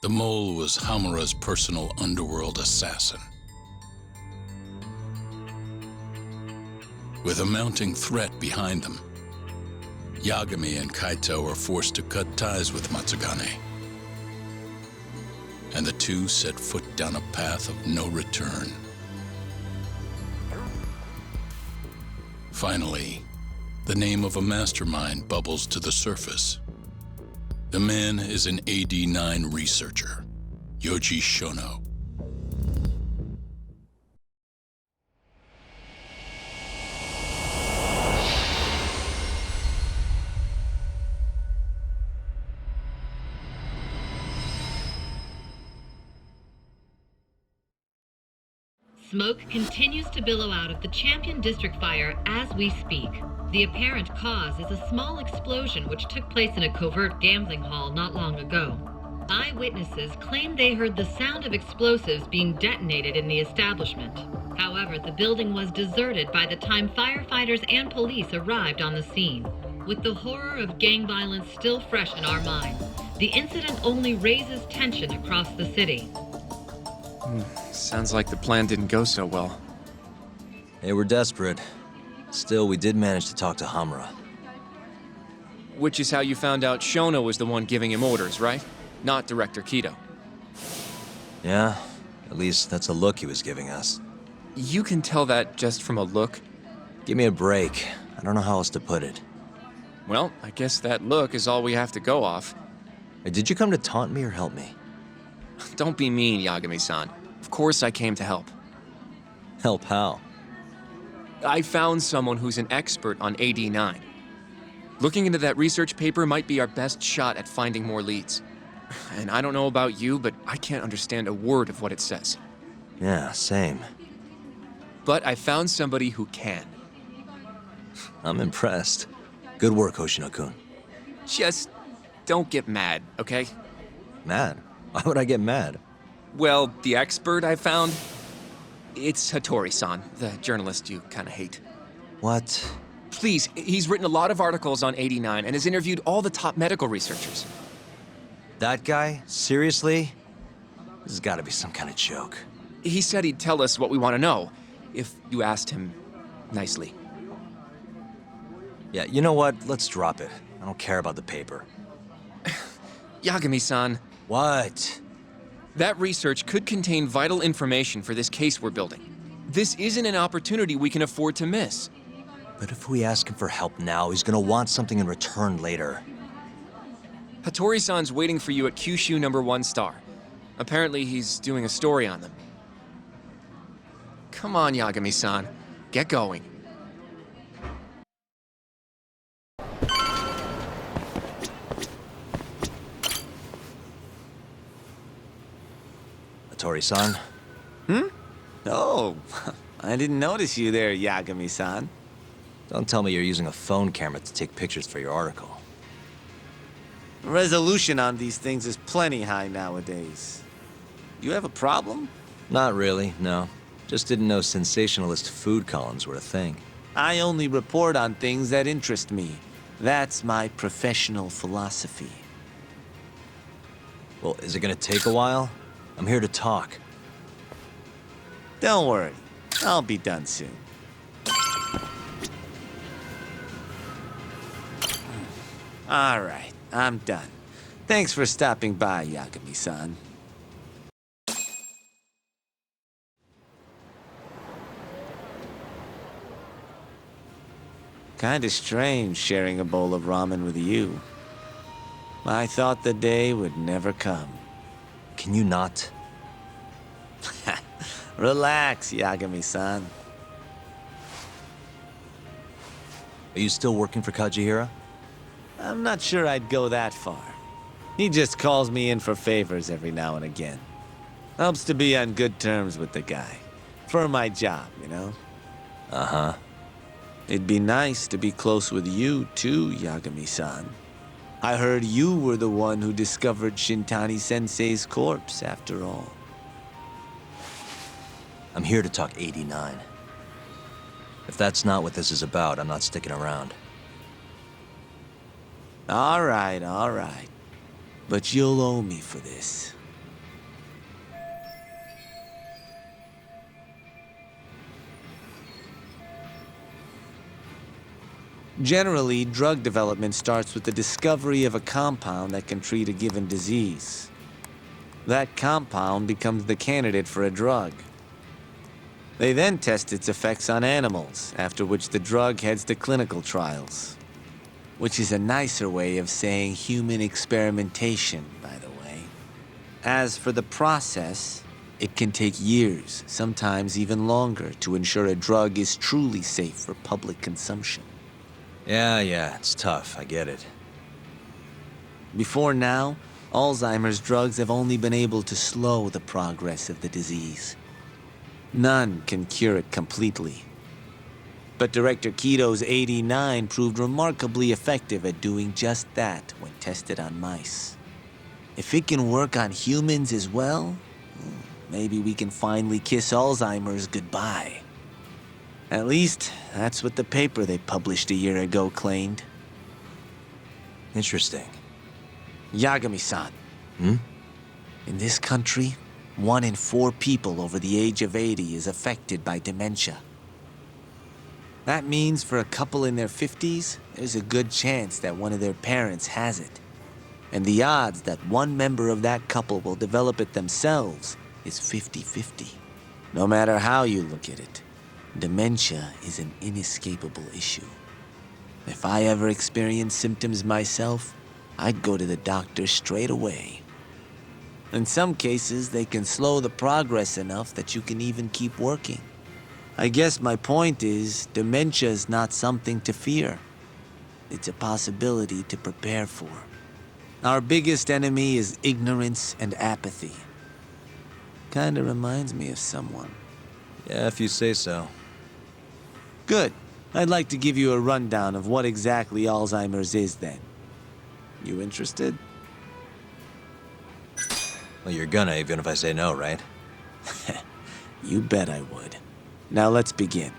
The mole was Hamura's personal underworld assassin. With a mounting threat behind them, Yagami and Kaito were forced to cut ties with Matsugane. And the two set foot down a path of no return. Finally, the name of a mastermind bubbles to the surface. The man is an AD-9 researcher, Yoji Shono. Smoke continues to billow out of the Champion District fire as we speak. The apparent cause is a small explosion which took place in a covert gambling hall not long ago. Eyewitnesses claim they heard the sound of explosives being detonated in the establishment. However, the building was deserted by the time firefighters and police arrived on the scene. With the horror of gang violence still fresh in our minds, the incident only raises tension across the city. Sounds like the plan didn't go so well. They were desperate. Still, we did manage to talk to Hamura. Which is how you found out Shono was the one giving him orders, right? Not Director Kido. Yeah, at least that's a look he was giving us. You can tell that just from a look? Give me a break. I don't know how else to put it. Well, I guess that look is all we have to go off. Hey, did you come to taunt me or help me? Don't be mean, Yagami-san. Of course I came to help. Help how? I found someone who's an expert on AD-9. Looking into that research paper might be our best shot at finding more leads. And I don't know about you, but I can't understand a word of what it says. Yeah, same. But I found somebody who can. I'm impressed. Good work, Hoshino-kun. Just don't get mad, okay? Mad? Why would I get mad? Well, the expert I found, it's Hattori-san, the journalist you kind of hate. What? Please, he's written a lot of articles on AD-9 and has interviewed all the top medical researchers. That guy? Seriously? This has got to be some kind of joke. He said he'd tell us what we want to know, if you asked him nicely. Yeah, you know what? Let's drop it. I don't care about the paper. Yagami-san. What? That research could contain vital information for this case we're building. This isn't an opportunity we can afford to miss. But if we ask him for help now, he's gonna want something in return later. Hattori-san's waiting for you at Kyushu #1 star. Apparently he's doing a story on them. Come on, Yagami-san. Get going. Hattori-san? Oh, I didn't notice you there, Yagami-san. Don't tell me you're using a phone camera to take pictures for your article. Resolution on these things is plenty high nowadays. You have a problem? Not really, no. Just didn't know sensationalist food columns were a thing. I only report on things that interest me. That's my professional philosophy. Well, is it gonna take a while? I'm here to talk. Don't worry, I'll be done soon. All right, I'm done. Thanks for stopping by, Yagami-san. Kinda strange sharing a bowl of ramen with you. I thought the day would never come. Can you not? Relax, Yagami-san. Are you still working for Kajihira? I'm not sure I'd go that far. He just calls me in for favors every now and again. Helps to be on good terms with the guy. For my job, you know? Uh-huh. It'd be nice to be close with you, too, Yagami-san. I heard you were the one who discovered Shintani-sensei's corpse, after all. I'm here to talk 89. If that's not what this is about, I'm not sticking around. All right. But you'll owe me for this. Generally, drug development starts with the discovery of a compound that can treat a given disease. That compound becomes the candidate for a drug. They then test its effects on animals, after which the drug heads to clinical trials. Which is a nicer way of saying human experimentation, by the way. As for the process, it can take years, sometimes even longer, to ensure a drug is truly safe for public consumption. Yeah, it's tough, I get it. Before now, Alzheimer's drugs have only been able to slow the progress of the disease. None can cure it completely. But Director Keto's 89 proved remarkably effective at doing just that when tested on mice. If it can work on humans as well, maybe we can finally kiss Alzheimer's goodbye. At least, that's what the paper they published a year ago claimed. Interesting. Yagami-san. In this country, 1 in 4 people over the age of 80 is affected by dementia. That means for a couple in their 50s, there's a good chance that one of their parents has it. And the odds that one member of that couple will develop it themselves is 50-50. No matter how you look at it, dementia is an inescapable issue. If I ever experienced symptoms myself, I'd go to the doctor straight away. In some cases, they can slow the progress enough that you can even keep working. I guess my point is, dementia is not something to fear. It's a possibility to prepare for. Our biggest enemy is ignorance and apathy. Kinda reminds me of someone. Yeah, if you say so. Good. I'd like to give you a rundown of what exactly Alzheimer's is then. You interested? Well, you're gonna, even if I say no, right? You bet I would. Now let's begin.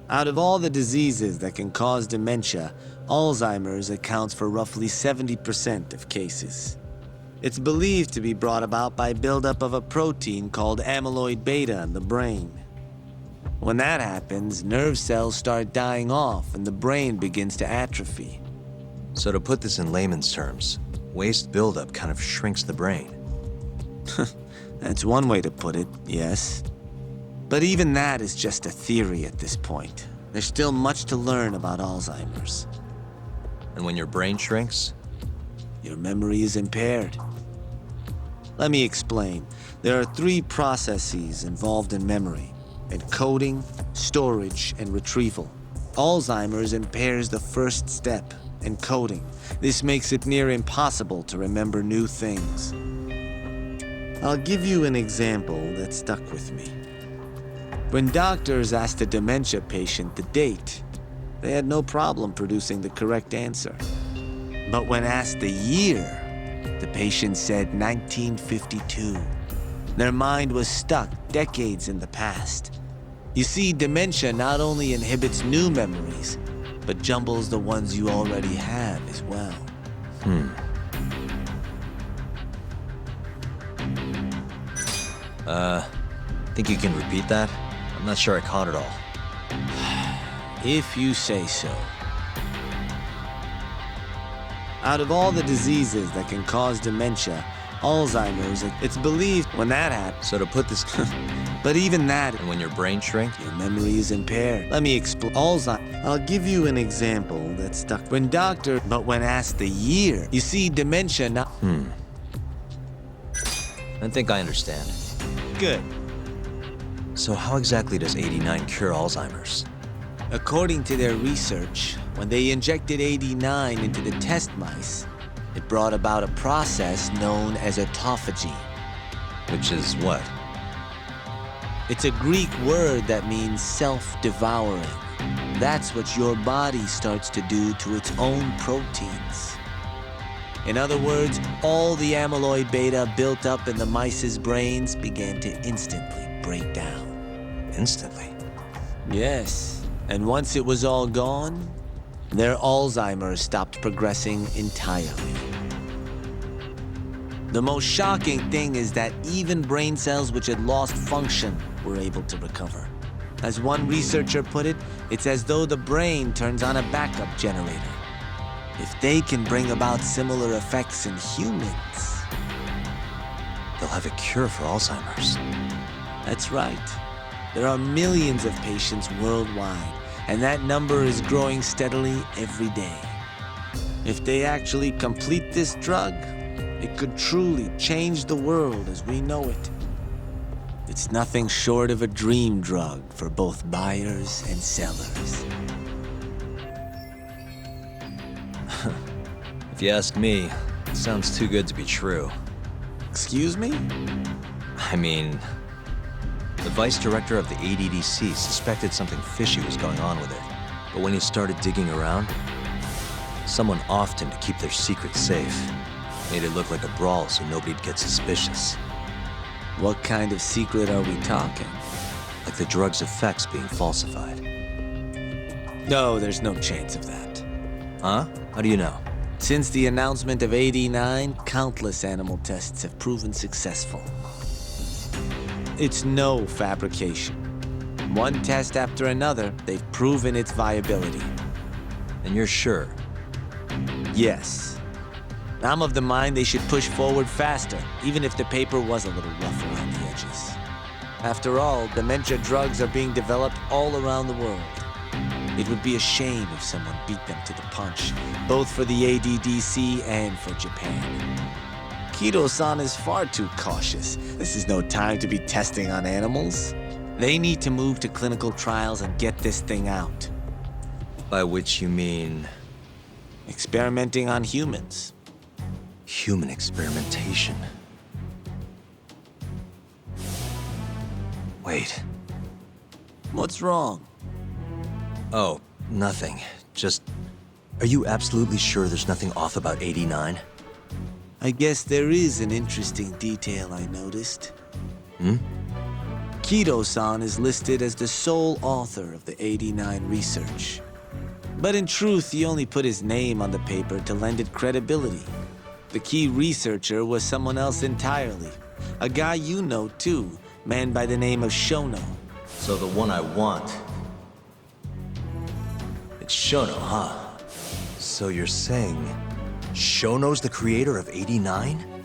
Out of all the diseases that can cause dementia, Alzheimer's accounts for roughly 70% of cases. It's believed to be brought about by buildup of a protein called amyloid beta in the brain. When that happens, nerve cells start dying off and the brain begins to atrophy. So to put this in layman's terms, waste buildup kind of shrinks the brain. That's one way to put it, yes. But even that is just a theory at this point. There's still much to learn about Alzheimer's. And when your brain shrinks? Your memory is impaired. Let me explain. There are 3 processes involved in memory: encoding, storage, and retrieval. Alzheimer's impairs the first step, encoding. This makes it near impossible to remember new things. I'll give you an example that stuck with me. When doctors asked a dementia patient the date, they had no problem producing the correct answer. But when asked the year, the patient said 1952. Their mind was stuck decades in the past. You see, dementia not only inhibits new memories, but jumbles the ones you already have as well. Think you can repeat that? I'm not sure I caught it all. If you say so. Out of all the diseases that can cause dementia, Alzheimer's, it's believed when that happens. So to put this... But even that, and when your brain shrinks? your memory is impaired. Let me explain. I'll give you an example that stuck. But when asked the year, you see, dementia not... I think I understand. Good. So how exactly does 89 cure Alzheimer's? According to their research, when they injected 89 into the test mice, it brought about a process known as autophagy. Which is what? It's a Greek word that means self-devouring. That's what your body starts to do to its own proteins. In other words, all the amyloid beta built up in the mice's brains began to instantly break down. Instantly? Yes, and once it was all gone, their Alzheimer's stopped progressing entirely. The most shocking thing is that even brain cells which had lost function were able to recover. As one researcher put it, it's as though the brain turns on a backup generator. If they can bring about similar effects in humans... They'll have a cure for Alzheimer's. That's right. There are millions of patients worldwide, and that number is growing steadily every day. If they actually complete this drug, it could truly change the world as we know it. It's nothing short of a dream drug for both buyers and sellers. If you ask me, it sounds too good to be true. Excuse me? I mean, the vice director of the ADDC suspected something fishy was going on with it. But when he started digging around, someone offed him to keep their secret safe. Made it look like a brawl so nobody'd get suspicious. What kind of secret are we talking? Like the drug's effects being falsified. No, there's no chance of that. Huh? How do you know? Since the announcement of AD9, countless animal tests have proven successful. It's no fabrication. One test after another, they've proven its viability. And you're sure? Yes. I'm of the mind they should push forward faster, even if the paper was a little rough around the edges. After all, dementia drugs are being developed all around the world. It would be a shame if someone beat them to the punch, both for the ADDC and for Japan. Kido-san is far too cautious. This is no time to be testing on animals. They need to move to clinical trials and get this thing out. By which you mean... Experimenting on humans. human experimentation. Wait. What's wrong? Oh, nothing. Just... Are you absolutely sure there's nothing off about 89? I guess there is an interesting detail I noticed. Kido-san is listed as the sole author of the 89 research. But in truth, he only put his name on the paper to lend it credibility. The key researcher was someone else entirely. A guy you know too, man by the name of Shono. So the one I want... It's Shono, huh? So you're saying... Shono's the creator of 89?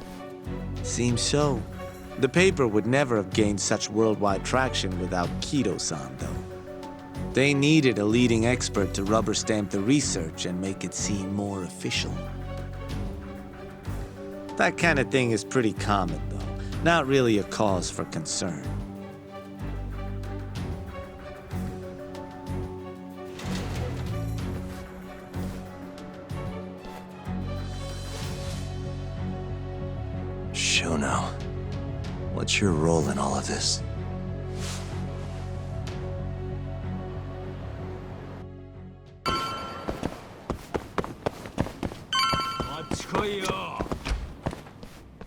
Seems so. The paper would never have gained such worldwide traction without Kido-san, though. They needed a leading expert to rubber stamp the research and make it seem more official. That kind of thing is pretty common, though. Not really a cause for concern. Shono, what's your role in all of this?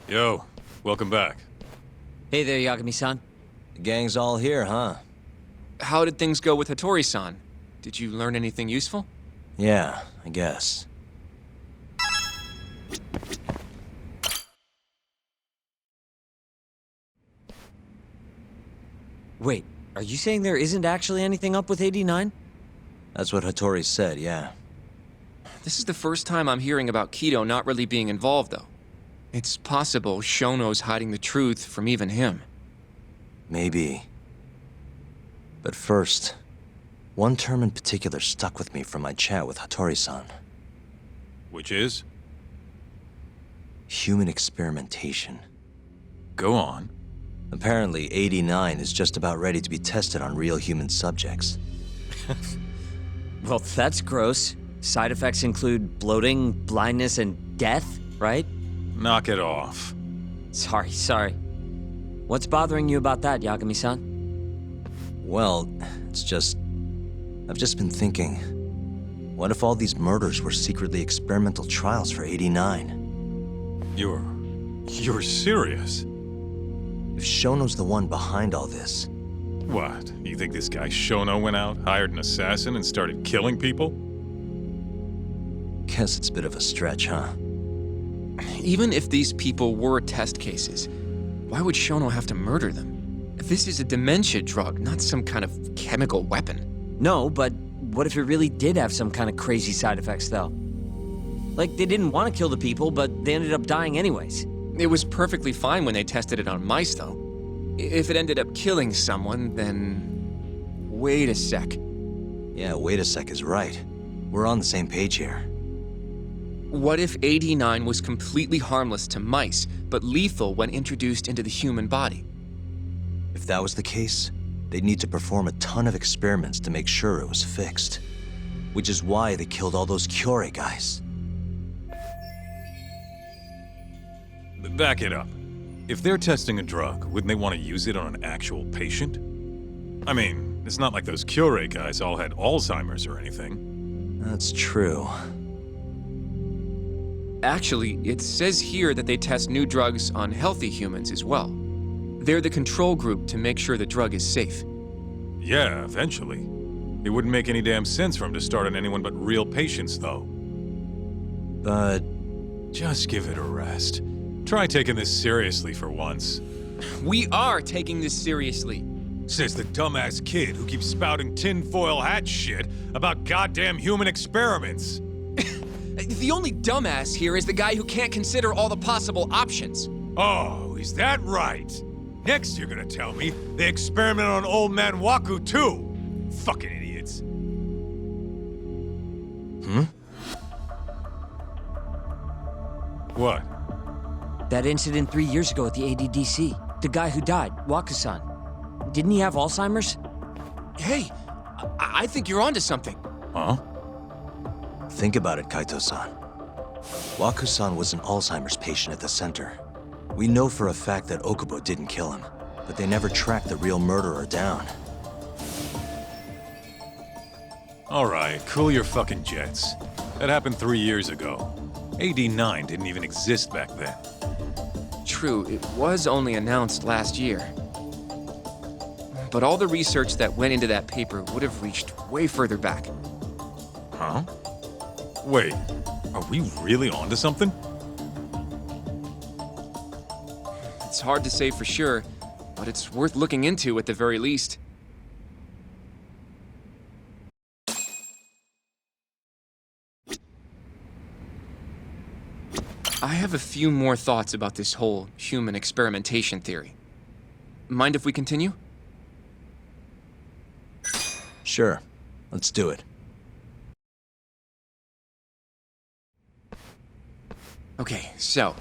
Yo, welcome back. Hey there, Yagami-san. The gang's all here, huh? How did things go with Hattori-san? Did you learn anything useful? Yeah, I guess. Wait, are you saying there isn't actually anything up with 89? That's what Hattori said, yeah. This is the first time I'm hearing about Kido not really being involved, though. It's possible Shono's hiding the truth from even him. Maybe. But first, one term in particular stuck with me from my chat with Hattori-san. Which is? Human experimentation. Go on. Apparently, 89 is just about ready to be tested on real human subjects. Well, that's gross. Side effects include bloating, blindness, and death, right? Knock it off. Sorry. What's bothering you about that, Yagami-san? Well, it's just... I've just been thinking... What if all these murders were secretly experimental trials for 89? You're serious? If Shono's the one behind all this... What? You think this guy Shono went out, hired an assassin, and started killing people? Guess it's a bit of a stretch, huh? Even if these people were test cases, why would Shono have to murder them? This is a dementia drug, not some kind of chemical weapon. No, but what if it really did have some kind of crazy side effects, though? Like, they didn't want to kill the people, but they ended up dying anyways. It was perfectly fine when they tested it on mice, though. If it ended up killing someone, then... Wait a sec. Yeah, wait a sec is right. We're on the same page here. What if AD9 was completely harmless to mice, but lethal when introduced into the human body? If that was the case, they'd need to perform a ton of experiments to make sure it was fixed. Which is why they killed all those Kyorei guys. Back it up. If they're testing a drug, wouldn't they want to use it on an actual patient? I mean, it's not like those Kyorei guys all had Alzheimer's or anything. That's true. Actually, it says here that they test new drugs on healthy humans as well. They're the control group to make sure the drug is safe. Yeah, eventually. It wouldn't make any damn sense for them to start on anyone but real patients, though. But Just give it a rest. Try taking this seriously for once. We are taking this seriously. Says the dumbass kid who keeps spouting tinfoil hat shit about goddamn human experiments. The only dumbass here is the guy who can't consider all the possible options. Oh, is that right? Next you're gonna tell me they experiment on old man Waku too. Fucking idiots. What? That incident 3 years ago at the ADDC. The guy who died, Yakuza. Didn't he have Alzheimer's? Hey, I think you're onto something. Huh? think about it, Kaito-san. Waku-san was an Alzheimer's patient at the center. We know for a fact that Okubo didn't kill him, but they never tracked the real murderer down. All right, cool your fucking jets. That happened 3 years ago. AD9 didn't even exist back then. True, it was only announced last year. But all the research that went into that paper would have reached way further back. Huh? Wait, are we really onto something? It's hard to say for sure, but it's worth looking into at the very least. I have a few more thoughts about this whole human experimentation theory. Mind if we continue? Sure, let's do it. Okay, so...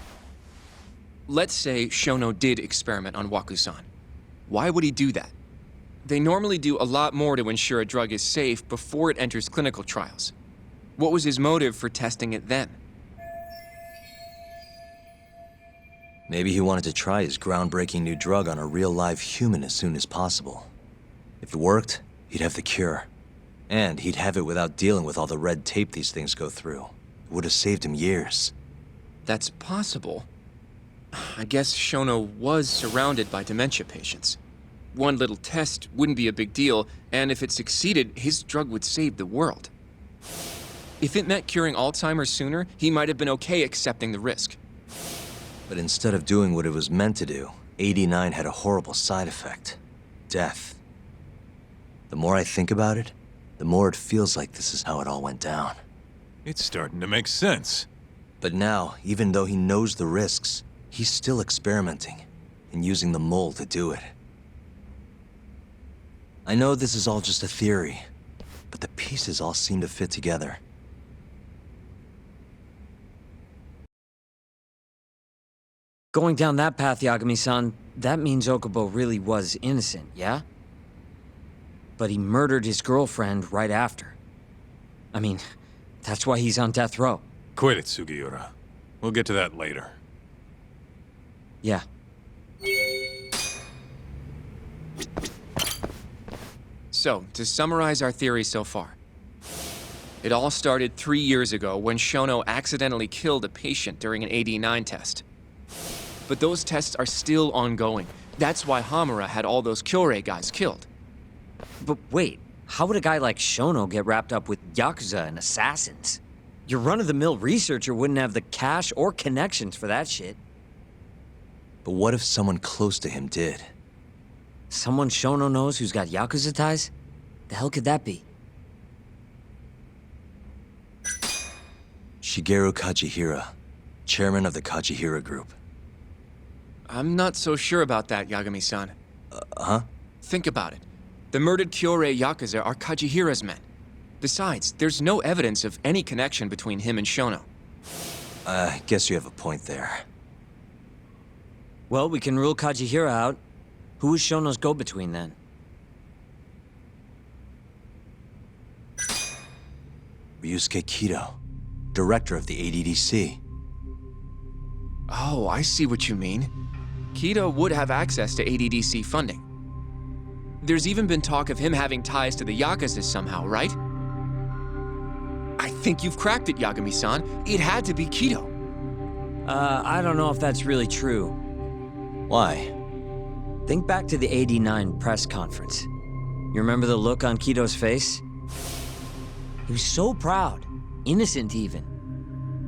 let's say Shono did experiment on Yaku-san. Why would he do that? They normally do a lot more to ensure a drug is safe before it enters clinical trials. What was his motive for testing it then? Maybe he wanted to try his groundbreaking new drug on a real live human as soon as possible. If it worked, he'd have the cure. And he'd have it without dealing with all the red tape these things go through. It would have saved him years. That's possible. I guess Shono was surrounded by dementia patients. One little test wouldn't be a big deal, and if it succeeded, his drug would save the world. If it meant curing Alzheimer's sooner, he might have been okay accepting the risk. But instead of doing what it was meant to do, 89 had a horrible side effect. Death. The more I think about it, the more it feels like this is how it all went down. It's starting to make sense. But now, even though he knows the risks, he's still experimenting and using the mole to do it. I know this is all just a theory, but the pieces all seem to fit together. Going down that path, Yagami-san, that means Okubo really was innocent, yeah? But he murdered his girlfriend right after. I mean, that's why he's on death row. Quit it, Sugiura. We'll get to that later. Yeah. So, to summarize our theory so far. It all started 3 years ago when Shono accidentally killed a patient during an AD9 test. But those tests are still ongoing. That's why Hamura had all those Kyorei guys killed. But wait, how would a guy like Shono get wrapped up with Yakuza and assassins? Your run-of-the-mill researcher wouldn't have the cash or connections for that shit. But what if someone close to him did? Someone Shono knows who's got Yakuza ties? The hell could that be? Shigeru Kajihira, chairman of the Kajihira Group. I'm not so sure about that, Yagami-san. Huh? Think about it. The murdered Kyorei Yakuza are Kajihira's men. Besides, there's no evidence of any connection between him and Shono. I guess you have a point there. Well, we can rule Kajihira out. Who was Shono's go-between then? Ryusuke Kido, director of the ADDC. Oh, I see what you mean. Kido would have access to ADDC funding. There's even been talk of him having ties to the Yakuza somehow, right? I think you've cracked it, Yagami-san. It had to be Kido. I don't know if that's really true. Why? Think back to the '89 press conference. You remember the look on Kido's face? He was so proud, innocent even.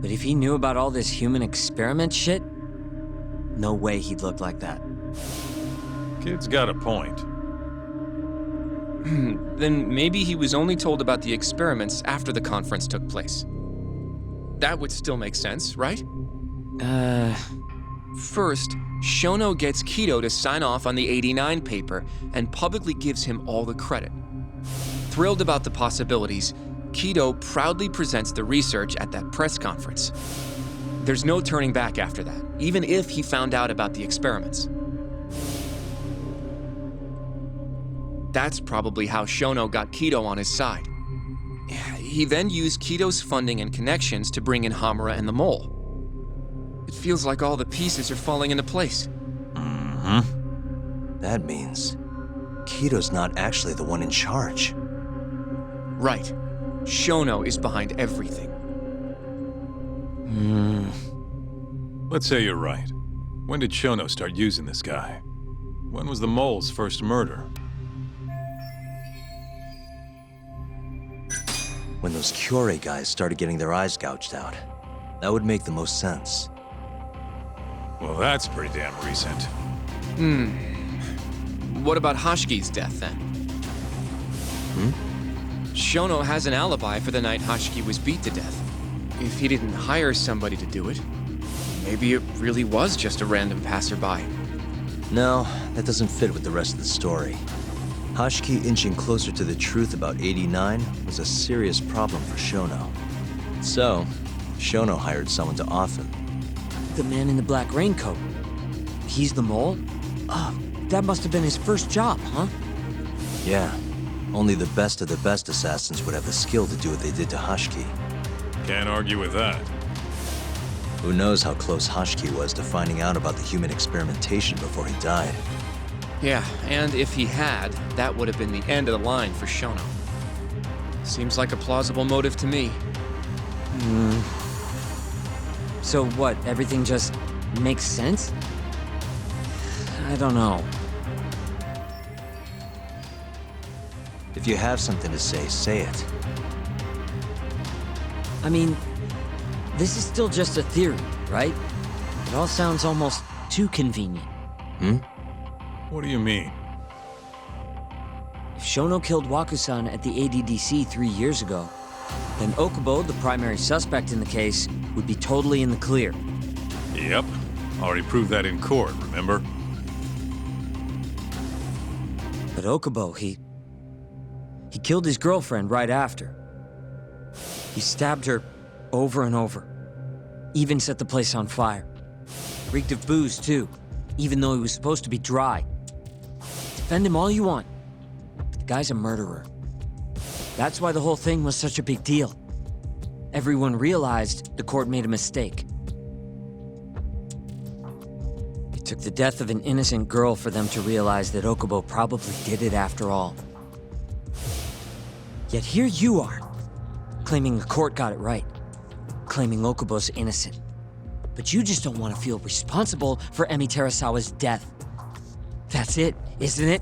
But if he knew about all this human experiment shit, no way he'd look like that. Kid's got a point. Then maybe he was only told about the experiments after the conference took place. That would still make sense, right? First, Shono gets Kido to sign off on the '89 paper and publicly gives him all the credit. Thrilled about the possibilities, Kido proudly presents the research at that press conference. There's no turning back after that, even if he found out about the experiments. That's probably how Shono got Kido on his side. He then used Kido's funding and connections to bring in Hamura and the Mole. It feels like all the pieces are falling into place. Mm-hmm. That means Kido's not actually the one in charge. Right. Shono is behind everything. Let's say you're right. When did Shono start using this guy? When was the Mole's first murder? When those Kyorei guys started getting their eyes gouged out. That would make the most sense. Well, that's pretty damn recent. What about Hashiki's death, then? Shono has an alibi for the night Hashiki was beat to death. If he didn't hire somebody to do it, maybe it really was just a random passerby. No, that doesn't fit with the rest of the story. Hashiki inching closer to the truth about '89 was a serious problem for Shono. So, Shono hired someone to off him. The man in the black raincoat. He's the Mole? Oh, that must have been his first job, huh? Yeah, only the best of the best assassins would have the skill to do what they did to Hashiki. Can't argue with that. Who knows how close Hashiki was to finding out about the human experimentation before he died. Yeah, and if he had, that would have been the end of the line for Shono. Seems like a plausible motive to me. So what, everything just makes sense? I don't know. If you have something to say it. I mean, this is still just a theory, right? It all sounds almost too convenient. What do you mean? If Shono killed Waku-san at the ADDC 3 years ago, then Okubo, the primary suspect in the case, would be totally in the clear. Yep. Already proved that in court, remember? But Okubo, he killed his girlfriend right after. He stabbed her over and over. Even set the place on fire. Reeked of booze, too, even though he was supposed to be dry. Defend him all you want, but the guy's a murderer. That's why the whole thing was such a big deal. Everyone realized the court made a mistake. It took the death of an innocent girl for them to realize that Okubo probably did it after all. Yet here you are, claiming the court got it right, claiming Okubo's innocent. But you just don't want to feel responsible for Emi Terasawa's death. That's it, isn't it?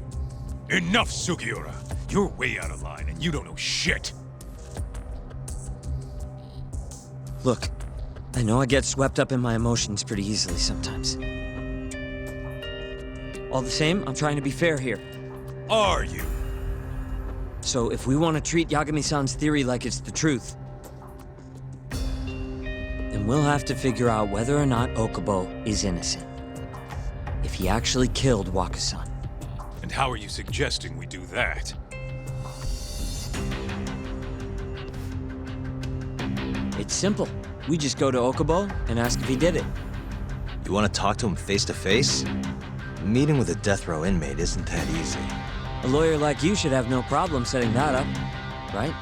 Enough, Sugiura! You're way out of line, and you don't know shit! Look, I know I get swept up in my emotions pretty easily sometimes. All the same, I'm trying to be fair here. Are you? So if we want to treat Yagami-san's theory like it's the truth, then we'll have to figure out whether or not Okubo is innocent. If he actually killed Waku-san. And how are you suggesting we do that? It's simple. We just go to Okubo and ask if he did it. You want to talk to him face to face? Meeting with a death row inmate isn't that easy. A lawyer like you should have no problem setting that up, right?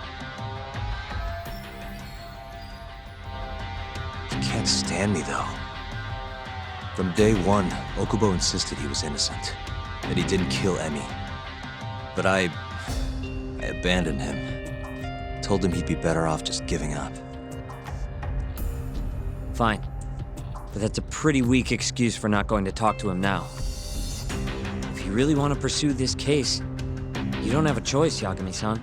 He can't stand me, though. From day one, Okubo insisted he was innocent, that he didn't kill Emi. But I abandoned him. Told him he'd be better off just giving up. Fine. But that's a pretty weak excuse for not going to talk to him now. If you really want to pursue this case, you don't have a choice, Yagami-san.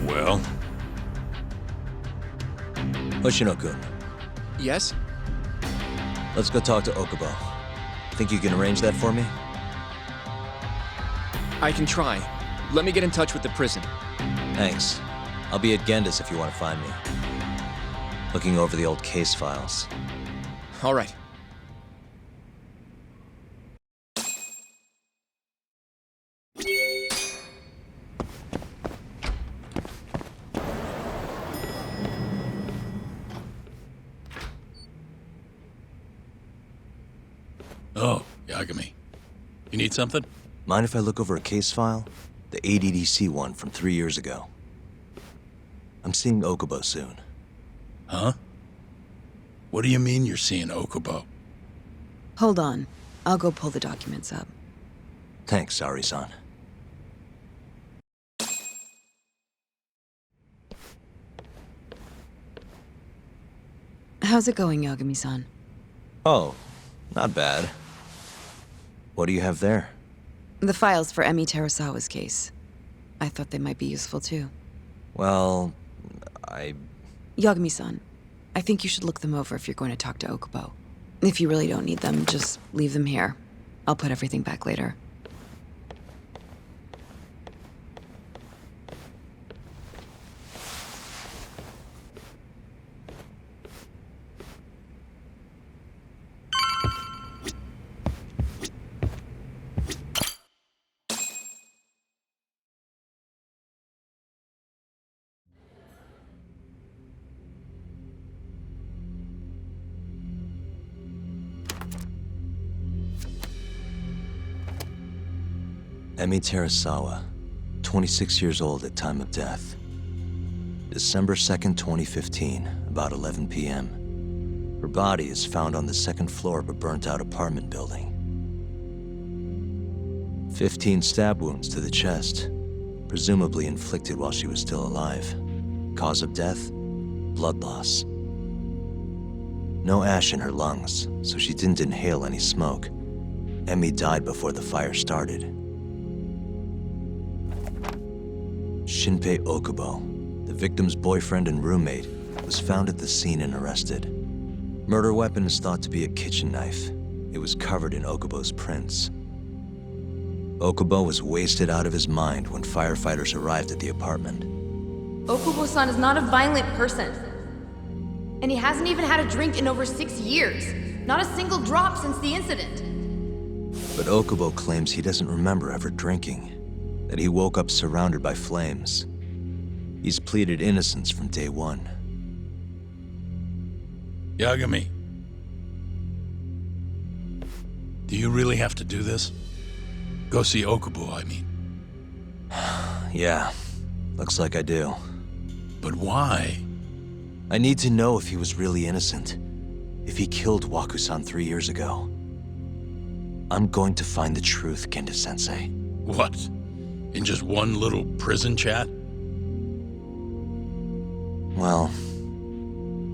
Well, Hoshino-kun, Yes? let's go talk to Okubo. Think you can arrange that for me? I can try. Let me get in touch with the prison. Thanks. I'll be at Genda's if you want to find me. Looking over the old case files. All right. Oh, Yagami. You need something? Mind if I look over a case file? The ADDC one from 3 years ago. I'm seeing Okubo soon. Huh? What do you mean you're seeing Okubo? Hold on. I'll go pull the documents up. Thanks, Sari-san. How's it going, Yagami-san? Oh, not bad. What do you have there? The files for Emi Terasawa's case. I thought they might be useful too. Well, Yagami-san, I think you should look them over if you're going to talk to Okubo. If you really don't need them, just leave them here. I'll put everything back later. Emi Terasawa, 26 years old at time of death. December 2nd, 2015, about 11 p.m. Her body is found on the second floor of a burnt-out apartment building. 15 stab wounds to the chest, presumably inflicted while she was still alive. Cause of death? Blood loss. No ash in her lungs, so she didn't inhale any smoke. Emi died before the fire started. Shinpei Okubo, the victim's boyfriend and roommate, was found at the scene and arrested. Murder weapon is thought to be a kitchen knife. It was covered in Okubo's prints. Okubo was wasted out of his mind when firefighters arrived at the apartment. Okubo-san is not a violent person. And he hasn't even had a drink in over 6 years. Not a single drop since the incident. But Okubo claims he doesn't remember ever drinking, that he woke up surrounded by flames. He's pleaded innocence from day one. Yagami. Do you really have to do this? Go see Okubo, I mean. Yeah, looks like I do. But why? I need to know if he was really innocent. If he killed Waku-san 3 years ago. I'm going to find the truth, Kenda-sensei. What? In just one little prison chat? Well,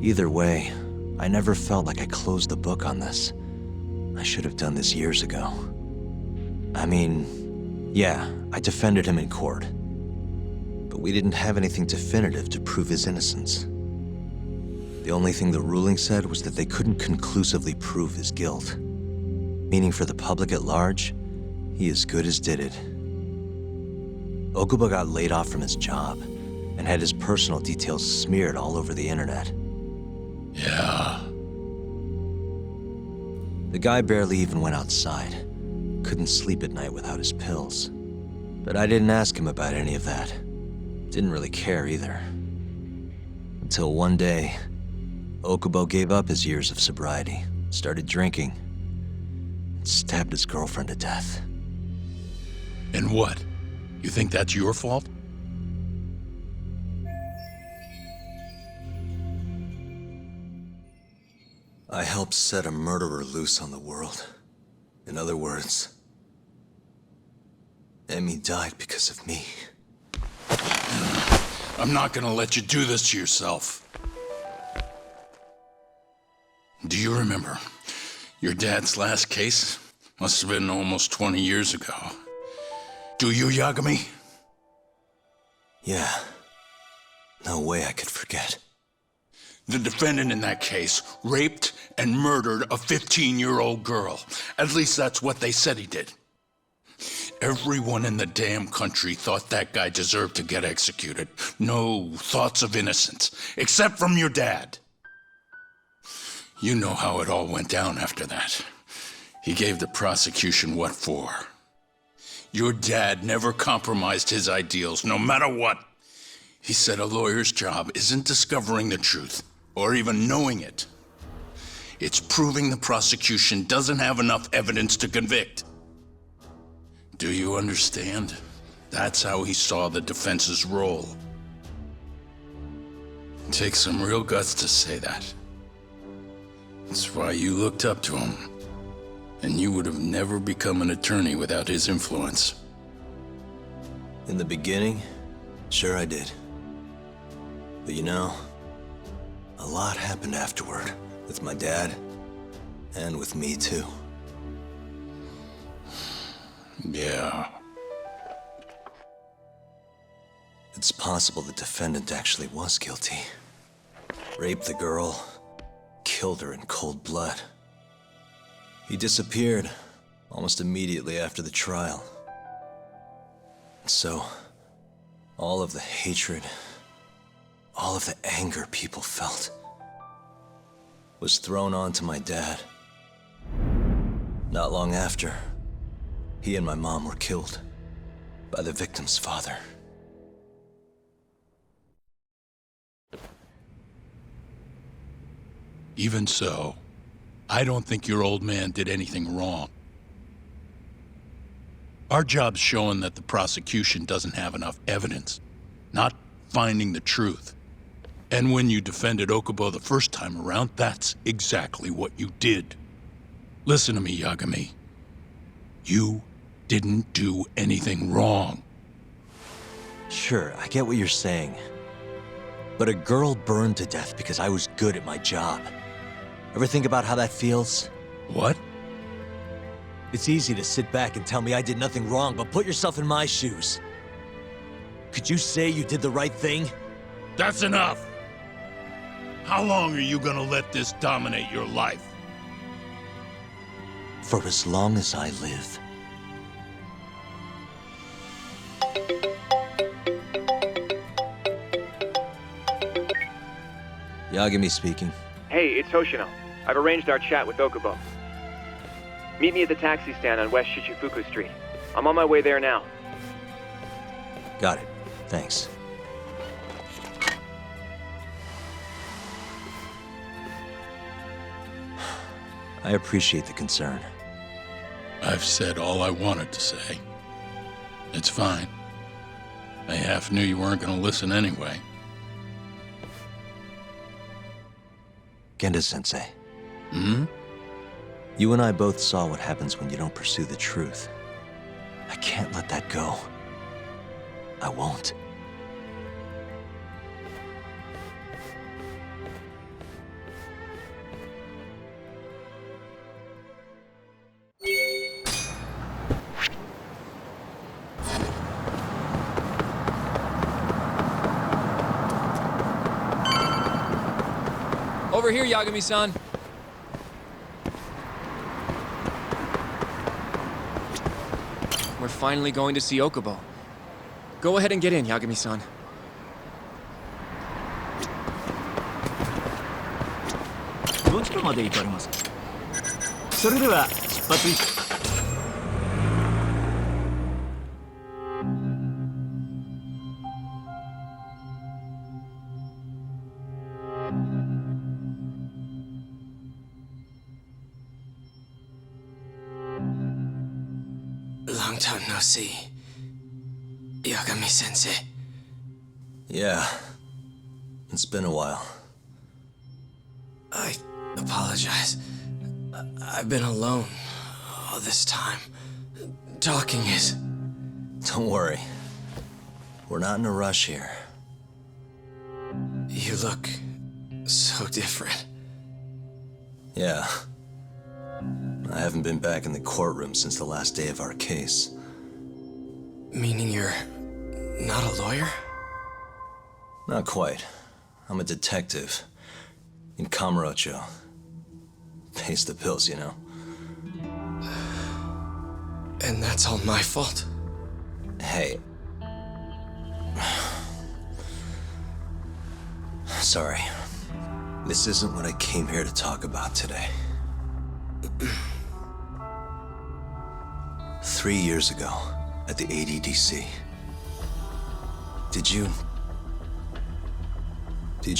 either way, I never felt like I closed the book on this. I should have done this years ago. I mean, yeah, I defended him in court. But we didn't have anything definitive to prove his innocence. The only thing the ruling said was that they couldn't conclusively prove his guilt. Meaning for the public at large, He as good as did it. Okubo got laid off from his job and had his personal details smeared all over the internet. Yeah. The guy barely even went outside. Couldn't sleep at night without his pills. But I didn't ask him about any of that. Didn't really care either. Until one day, Okubo gave up his years of sobriety, started drinking, and stabbed his girlfriend to death. And what? You think that's your fault? I helped set a murderer loose on the world. In other words, Emmy died because of me. I'm not gonna let you do this to yourself. Do you remember your dad's last case? Must have been almost 20 years ago. Do you, Yagami? Yeah. No way I could forget. The defendant in that case raped and murdered a 15-year-old girl. At least that's what they said he did. Everyone in the damn country thought that guy deserved to get executed. No thoughts of innocence, except from your dad. You know how it all went down after that. He gave the prosecution what for. Your dad never compromised his ideals, no matter what. He said a lawyer's job isn't discovering the truth, or even knowing it. It's proving the prosecution doesn't have enough evidence to convict. Do you understand? That's how he saw the defense's role. It takes some real guts to say that. That's why you looked up to him. And you would have never become an attorney without his influence. In the beginning, sure I did. But you know, a lot happened afterward, with my dad, and with me too. Yeah. It's possible the defendant actually was guilty. Raped the girl, killed her in cold blood. He disappeared almost immediately after the trial. So, all of the hatred, all of the anger people felt was thrown onto my dad. Not long after, he and my mom were killed by the victim's father. Even so, I don't think your old man did anything wrong. Our job's showing that the prosecution doesn't have enough evidence, not finding the truth. And when you defended Okubo the first time around, that's exactly what you did. Listen to me, Yagami. You didn't do anything wrong. Sure, I get what you're saying. But a girl burned to death because I was good at my job. Ever think about how that feels? What? It's easy to sit back and tell me I did nothing wrong, but put yourself in my shoes. Could you say you did the right thing? That's enough! How long are you gonna let this dominate your life? For as long as I live. Yagami speaking. Hey, it's Hoshino. I've arranged our chat with Okubo. Meet me at the taxi stand on West Shichifuku Street. I'm on my way there now. Got it. Thanks. I appreciate the concern. I've said all I wanted to say. It's fine. I half knew you weren't gonna listen anyway. Genda-sensei. Hmm? You and I both saw what happens when you don't pursue the truth. I can't let that go. I won't. Over here, Yagami-san. finally going to see Okubo. Go ahead and get in, Yagami-san. どちらまで行かれますか。それでは出発。Long time no see. Yagami-sensei. Yeah. It's been a while. I apologize. I've been alone all this time. Talking is... Don't worry. We're not in a rush here. You look so different. Yeah. I haven't been back in the courtroom since the last day of our case. Meaning you're not a lawyer? Not quite. I'm a detective. In Kamurocho. Pays the bills, you know. And that's all my fault? Hey. Sorry. This isn't what I came here to talk about today. 3 years ago, at the ADDC. Did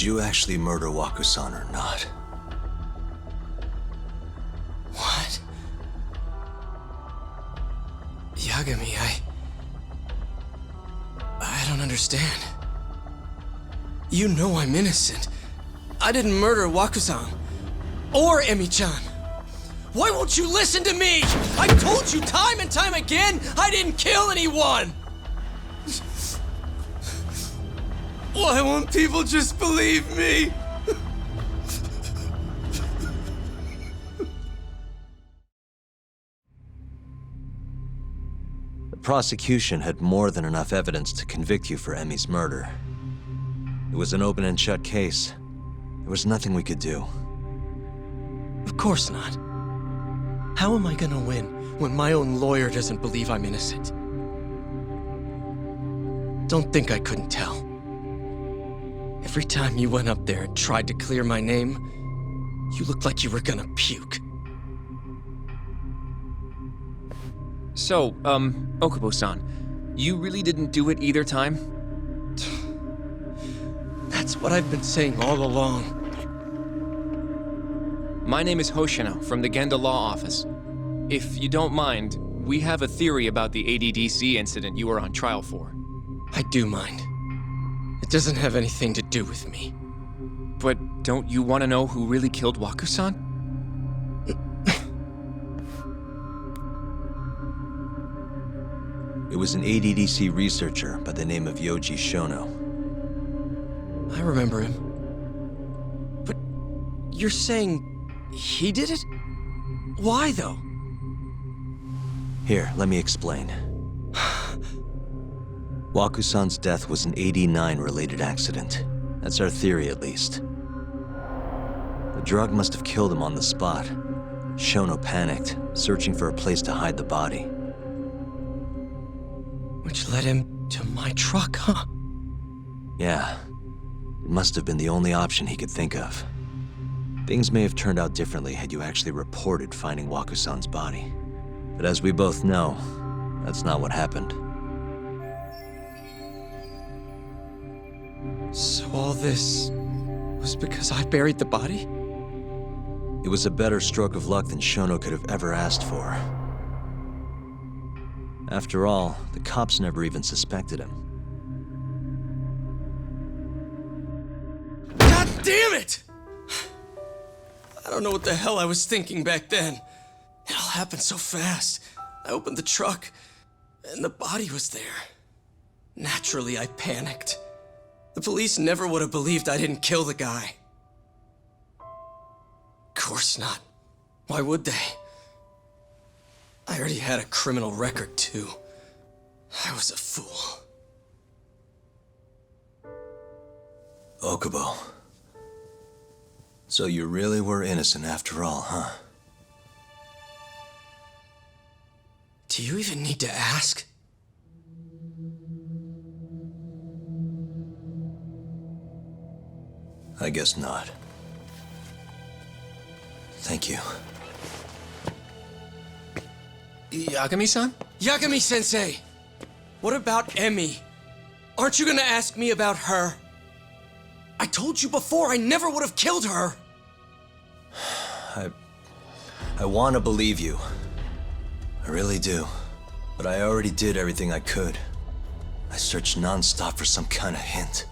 you actually murder Waku-san or not? What? Yagami, I don't understand. You know I'm innocent. I didn't murder Waku-san. Or Emi-chan. Why won't you listen to me? I told you time and time again, I didn't kill anyone! Why won't people just believe me? The prosecution had more than enough evidence to convict you for Emi's murder. It was an open and shut case. There was nothing we could do. Of course not. How am I gonna win when my own lawyer doesn't believe I'm innocent? Don't think I couldn't tell. Every time you went up there and tried to clear my name, you looked like you were gonna puke. So, Okubo-san, you really didn't do it either time? That's what I've been saying all along. My name is Hoshino from the Genda Law Office. If you don't mind, we have a theory about the ADDC incident you were on trial for. I do mind. It doesn't have anything to do with me. But don't you want to know who really killed Waku-san? It was an ADDC researcher by the name of Yoji Shono. I remember him. But you're saying he did it? Why, though? Here, let me explain. Waku-san's death was an 89-related accident. That's our theory, at least. The drug must have killed him on the spot. Shono panicked, searching for a place to hide the body. Which led him to my truck, huh? Yeah. It must have been the only option he could think of. Things may have turned out differently had you actually reported finding Waku-san's body. But as we both know, that's not what happened. So all this was because I buried the body? It was a better stroke of luck than Shono could have ever asked for. After all, the cops never even suspected him. God damn it! I don't know what the hell I was thinking back then. It all happened so fast. I opened the truck, and the body was there. Naturally, I panicked. The police never would have believed I didn't kill the guy. Of course not. Why would they? I already had a criminal record, too. I was a fool. Okubo. So you really were innocent after all, huh? Do you even need to ask? I guess not. Thank you. Yagami-san? Yagami-sensei! What about Emmy? Aren't you gonna ask me about her? I told you before I never would have killed her! I want to believe you. I really do. But I already did everything I could. I searched non-stop for some kind of hint.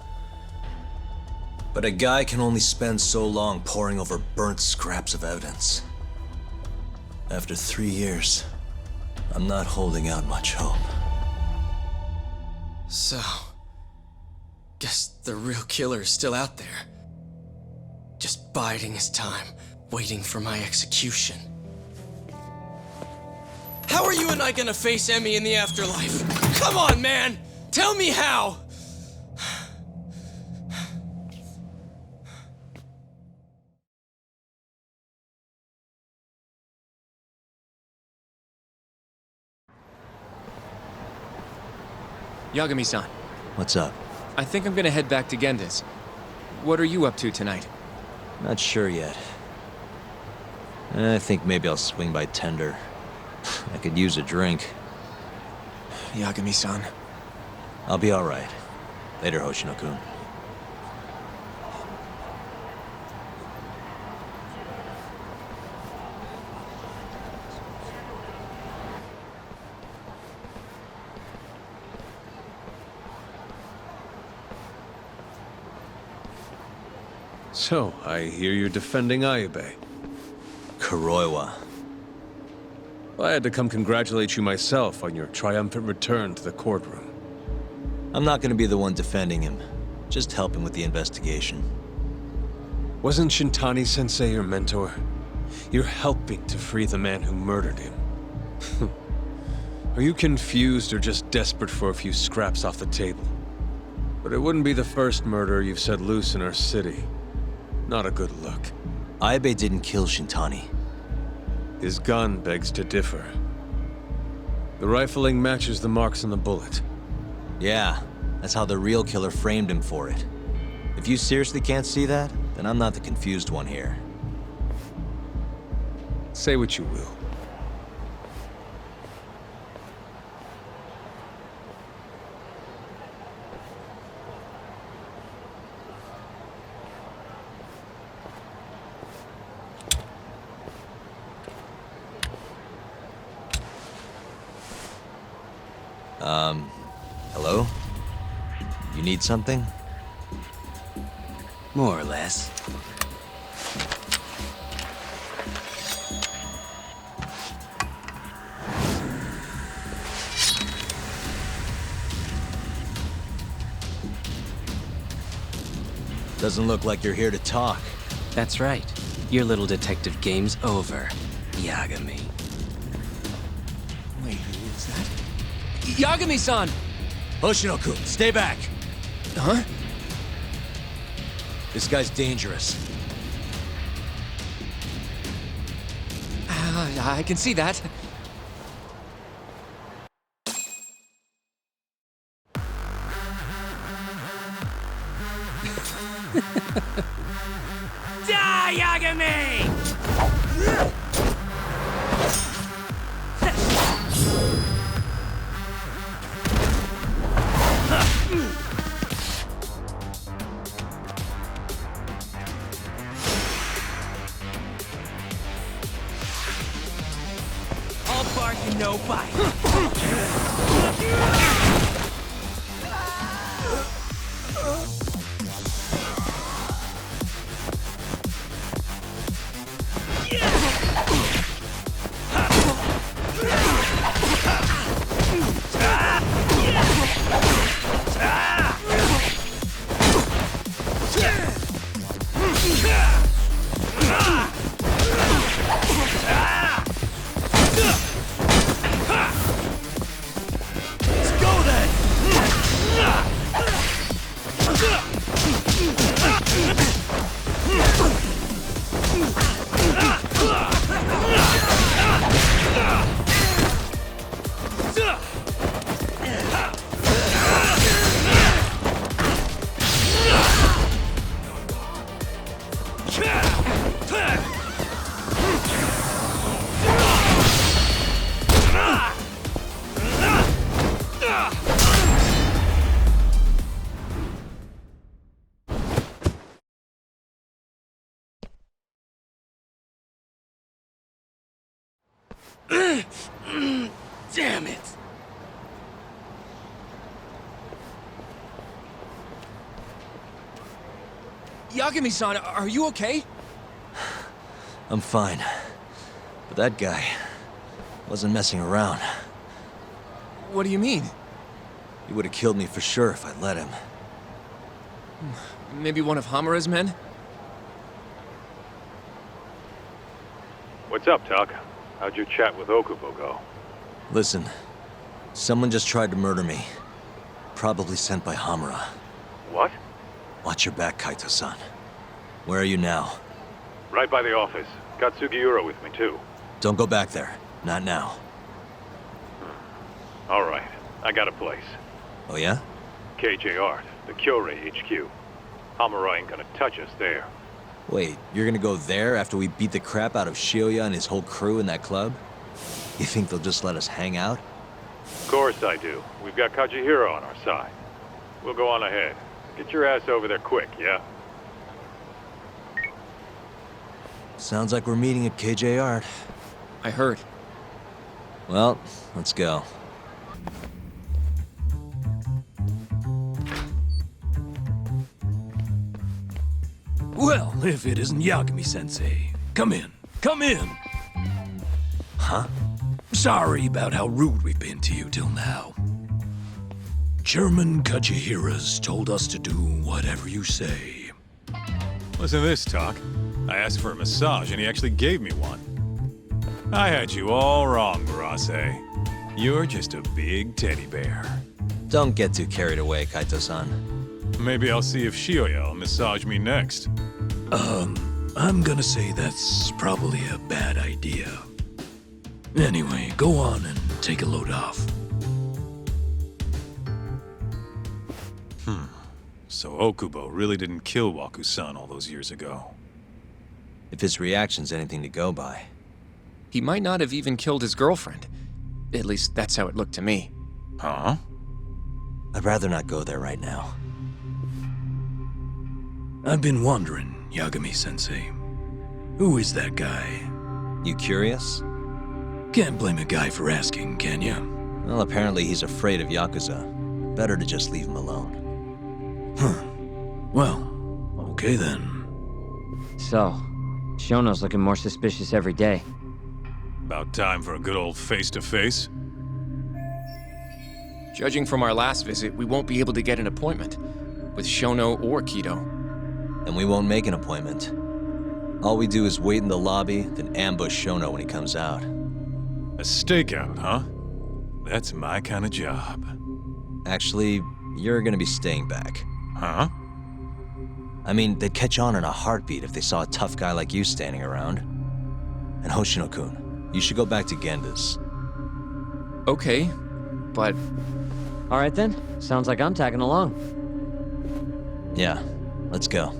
But a guy can only spend so long poring over burnt scraps of evidence. After 3 years, I'm not holding out much hope. So... guess the real killer is still out there. Just biding his time, waiting for my execution. How are you and I gonna face Emmy in the afterlife? Come on, man! Tell me how! Yagami-san, What's up? I think I'm gonna head back to Genda's. What are you up to tonight? Not sure yet. I think maybe I'll swing by Tender. I could use a drink. Yagami-san. I'll be alright. Later, Hoshino-kun. So, I hear you're defending Ayube. Kuroiwa. I had to come congratulate you myself on your triumphant return to the courtroom. I'm not gonna be the one defending him. Just helping with the investigation. Wasn't Shintani-sensei your mentor? You're helping to free the man who murdered him. Are you confused or just desperate for a few scraps off the table? But it wouldn't be the first murder you've set loose in our city. Not a good look. Ayube didn't kill Shintani. His gun begs to differ. The rifling matches the marks on the bullet. Yeah, that's how the real killer framed him for it. If you seriously can't see that, then I'm not the confused one here. Say what you will. Hello? You need something? More or less. Doesn't look like you're here to talk. That's right. Your little detective game's over, Yagami. Wait, who is that? Yagami-san! Hoshino-kun, stay back! Huh? This guy's dangerous. I can see that. Die, Yagami! All bark and no bite. Damn it! Yagami-san, are you okay? I'm fine. But that guy wasn't messing around. What do you mean? He would have killed me for sure if I'd let him. Maybe one of Hamura's men? What's up, Tuck? How'd your chat with Okubo go? Listen, someone just tried to murder me. Probably sent by Hamura. What? Watch your back, Kaito-san. Where are you now? Right by the office. Got Sugiura with me, too. Don't go back there. Not now. All right. I got a place. Oh yeah? KJ Art, the Kyorei HQ. Hamura ain't gonna touch us there. Wait, you're gonna go there after we beat the crap out of Shioya and his whole crew in that club? You think they'll just let us hang out? Of course I do. We've got Kajihiro on our side. We'll go on ahead. Get your ass over there quick, yeah? Sounds like we're meeting at KJ Art. I heard. Well, let's go. Well, if it isn't Yagami-sensei. Come in. Come in! Huh? Sorry about how rude we've been to you till now. Chairman Kajihira's told us to do whatever you say. Listen to this, Tuck. I asked for a massage and he actually gave me one. I had you all wrong, Murase. You're just a big teddy bear. Don't get too carried away, Kaito-san. Maybe I'll see if Shioya will massage me next. I'm gonna say that's probably a bad idea. Anyway, go on and take a load off. So Okubo really didn't kill Waku-san all those years ago. If his reaction's anything to go by. He might not have even killed his girlfriend. At least that's how it looked to me. Huh? I'd rather not go there right now. I've been wondering, Yagami-sensei. Who is that guy? You curious? Can't blame a guy for asking, can ya? Well, apparently he's afraid of Yakuza. Better to just leave him alone. Huh. Well, okay then. So, Shono's looking more suspicious every day. About time for a good old face-to-face. Judging from our last visit, we won't be able to get an appointment with Shono or Kido. And we won't make an appointment. All we do is wait in the lobby, then ambush Shono when he comes out. A stakeout, huh? That's my kind of job. Actually, you're gonna be staying back. Huh? I mean, they'd catch on in a heartbeat if they saw a tough guy like you standing around. And Hoshino-kun, you should go back to Genda's. Okay, but... All right then. Sounds like I'm tagging along. Yeah, let's go.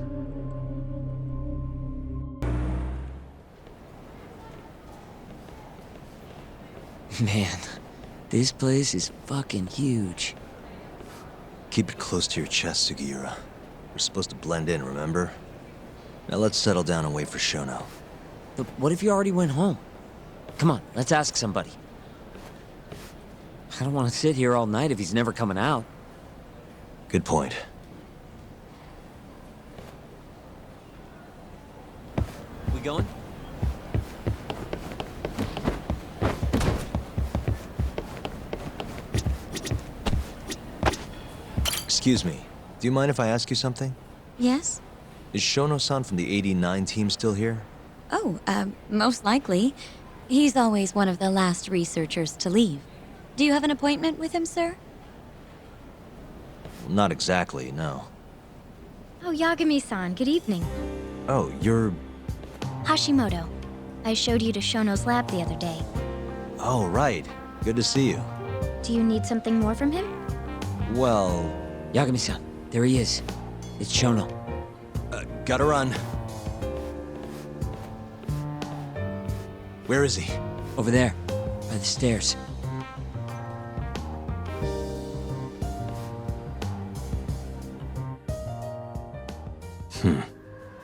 Man, this place is fucking huge. Keep it close to your chest, Sugiura. We're supposed to blend in, remember? Now let's settle down and wait for Shono. But what if you already went home? Come on, let's ask somebody. I don't want to sit here all night if he's never coming out. Good point. We going? Excuse me, do you mind if I ask you something? Yes? Is Shono-san from the 89 team still here? Oh, most likely. He's always one of the last researchers to leave. Do you have an appointment with him, sir? Well, not exactly, no. Oh, Yagami-san, good evening. Oh, you're... Hashimoto. I showed you to Shono's lab the other day. Oh, right. Good to see you. Do you need something more from him? Well... Yagami-san, there he is. It's Shono. Gotta run. Where is he? Over there, by the stairs.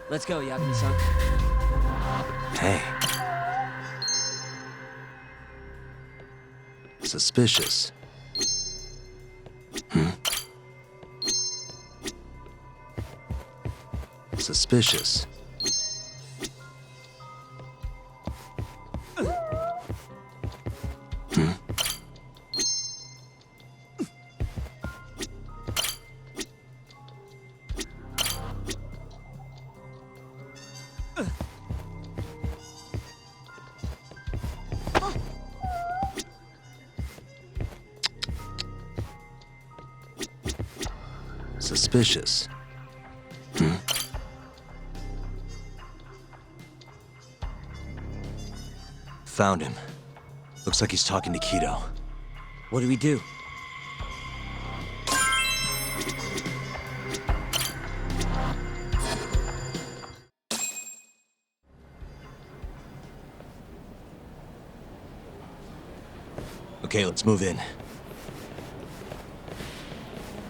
Let's go, Yagami-san. Hey. Suspicious. Suspicious. Suspicious. Found him. Looks like he's talking to Keto. What do we do? Okay, let's move in.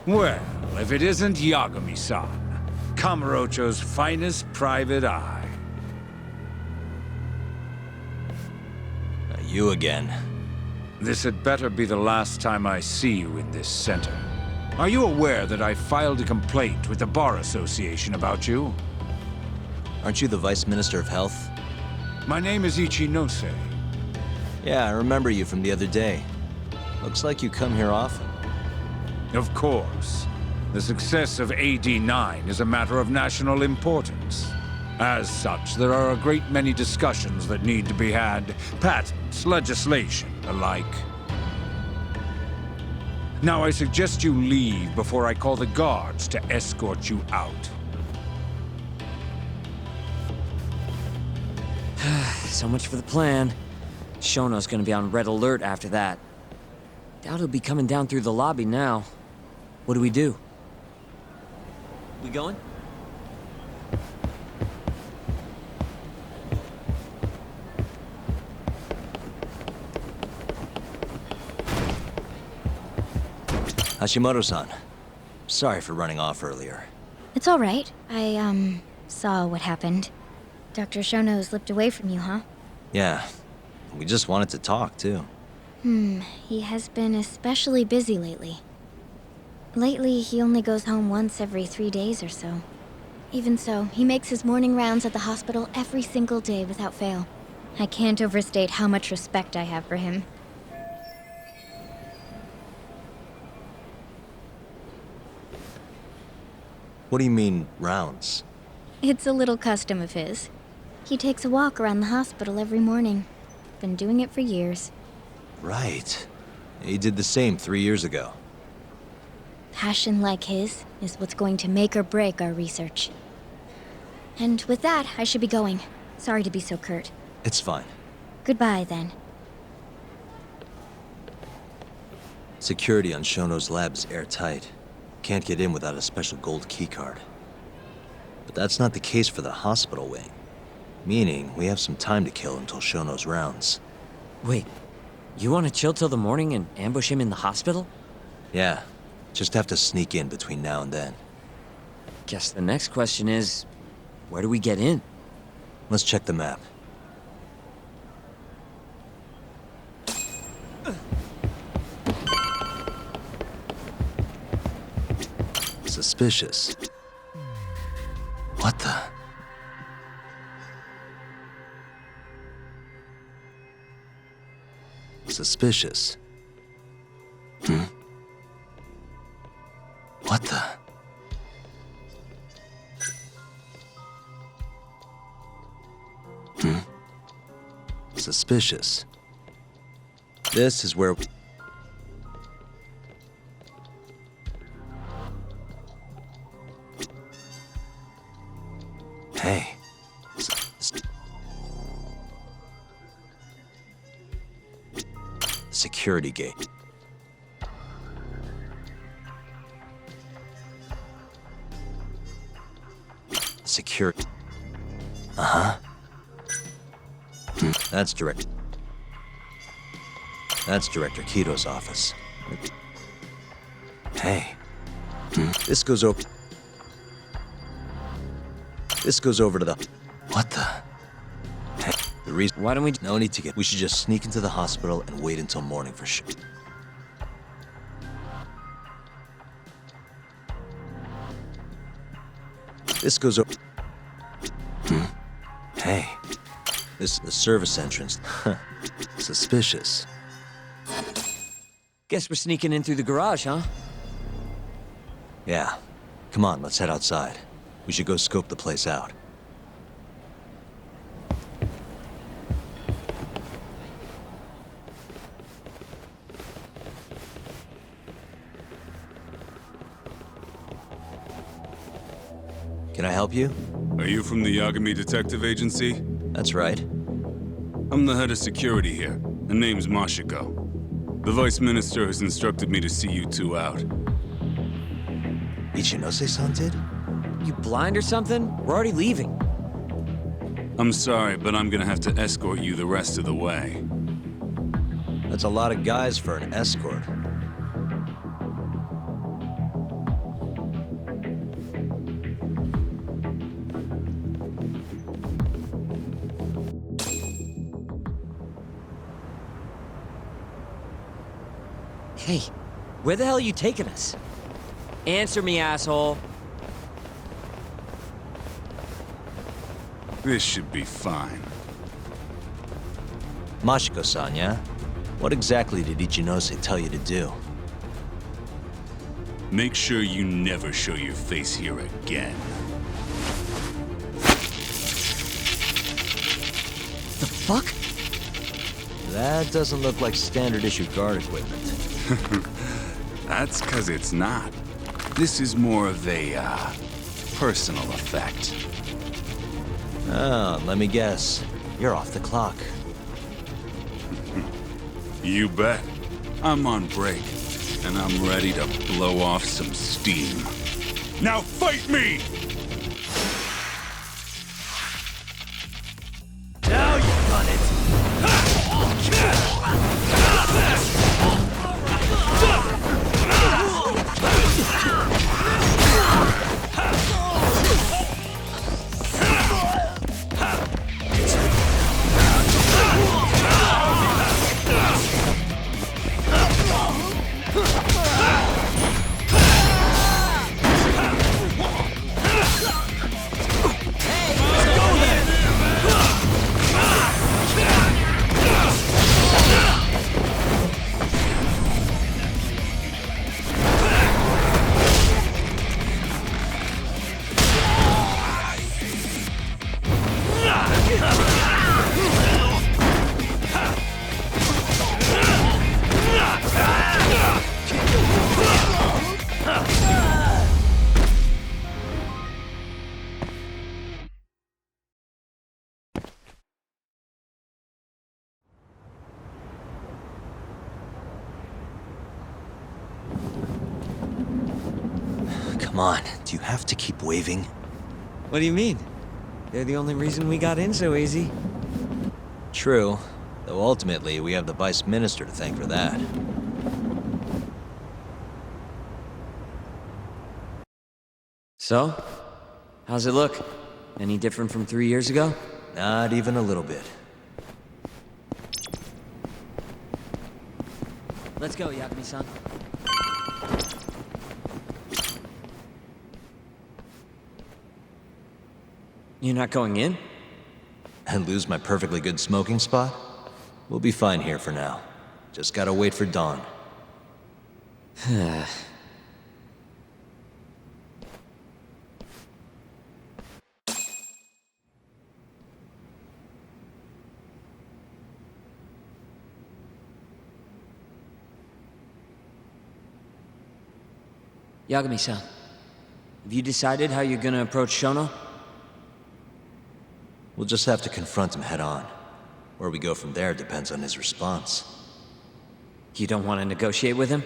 Well, if it isn't Yagami-san, Kamurocho's finest private eye. You again. This had better be the last time I see you in this center. Are you aware that I filed a complaint with the Bar Association about you? Aren't you the Vice Minister of Health? My name is Ichinose. Yeah, I remember you from the other day. Looks like you come here often. Of course. The success of AD9 is a matter of national importance. As such, there are a great many discussions that need to be had, patents, legislation, alike. Now I suggest you leave before I call the guards to escort you out. So much for the plan. Shono's gonna be on red alert after that. Doubt he'll be coming down through the lobby now. What do we do? We going? Hashimoto-san. Sorry for running off earlier. It's all right. I, saw what happened. Dr. Shono slipped away from you, huh? Yeah. We just wanted to talk, too. He has been especially busy lately. Lately, he only goes home once every 3 days or so. Even so, he makes his morning rounds at the hospital every single day without fail. I can't overstate how much respect I have for him. What do you mean, rounds? It's a little custom of his. He takes a walk around the hospital every morning. Been doing it for years. Right. He did the same 3 years ago. Passion like his is what's going to make or break our research. And with that, I should be going. Sorry to be so curt. It's fine. Goodbye, then. Security on Shono's lab is airtight. Can't get in without a special gold keycard. But that's not the case for the hospital wing. Meaning, we have some time to kill until Shono's rounds. Wait, you want to chill till the morning and ambush him in the hospital? Yeah, just have to sneak in between now and then. Guess the next question is, where do we get in? Let's check the map. Suspicious. What the? Suspicious. What the? Suspicious. This is where... Hey. Security gate. Secure. Uh-huh. That's Director Kito's office. Hey. This goes over to the... What the? Hey. The reason... Why don't we... No need to get... We should just sneak into the hospital and wait until morning for sure. This goes over... Hey. This is the service entrance. Suspicious. Guess we're sneaking in through the garage, huh? Yeah. Come on, let's head outside. We should go scope the place out. Can I help you? Are you from the Yagami Detective Agency? That's right. I'm the head of security here. My name's Mashiko. The Vice Minister has instructed me to see you two out. Ichinose-san did? You blind or something? We're already leaving. I'm sorry, but I'm gonna have to escort you the rest of the way. That's a lot of guys for an escort. Hey, where the hell are you taking us? Answer me, asshole. This should be fine. Mashiko-san, yeah? What exactly did Ichinose tell you to do? Make sure you never show your face here again. The fuck? That doesn't look like standard issue guard equipment. That's 'cause it's not. This is more of a, personal effect. Oh, let me guess. You're off the clock. You bet. I'm on break, and I'm ready to blow off some steam. Now fight me! Now you've done it! Come on, do you have to keep waving? What do you mean? They're the only reason we got in so easy. True, though ultimately we have the Vice Minister to thank for that. So? How's it look? Any different from 3 years ago? Not even a little bit. Let's go, Yagami-san. You're not going in? And lose my perfectly good smoking spot? We'll be fine here for now. Just gotta wait for dawn. Yagami-san, have you decided how you're gonna approach Shono? We'll just have to confront him head on. Where we go from there depends on his response. You don't want to negotiate with him?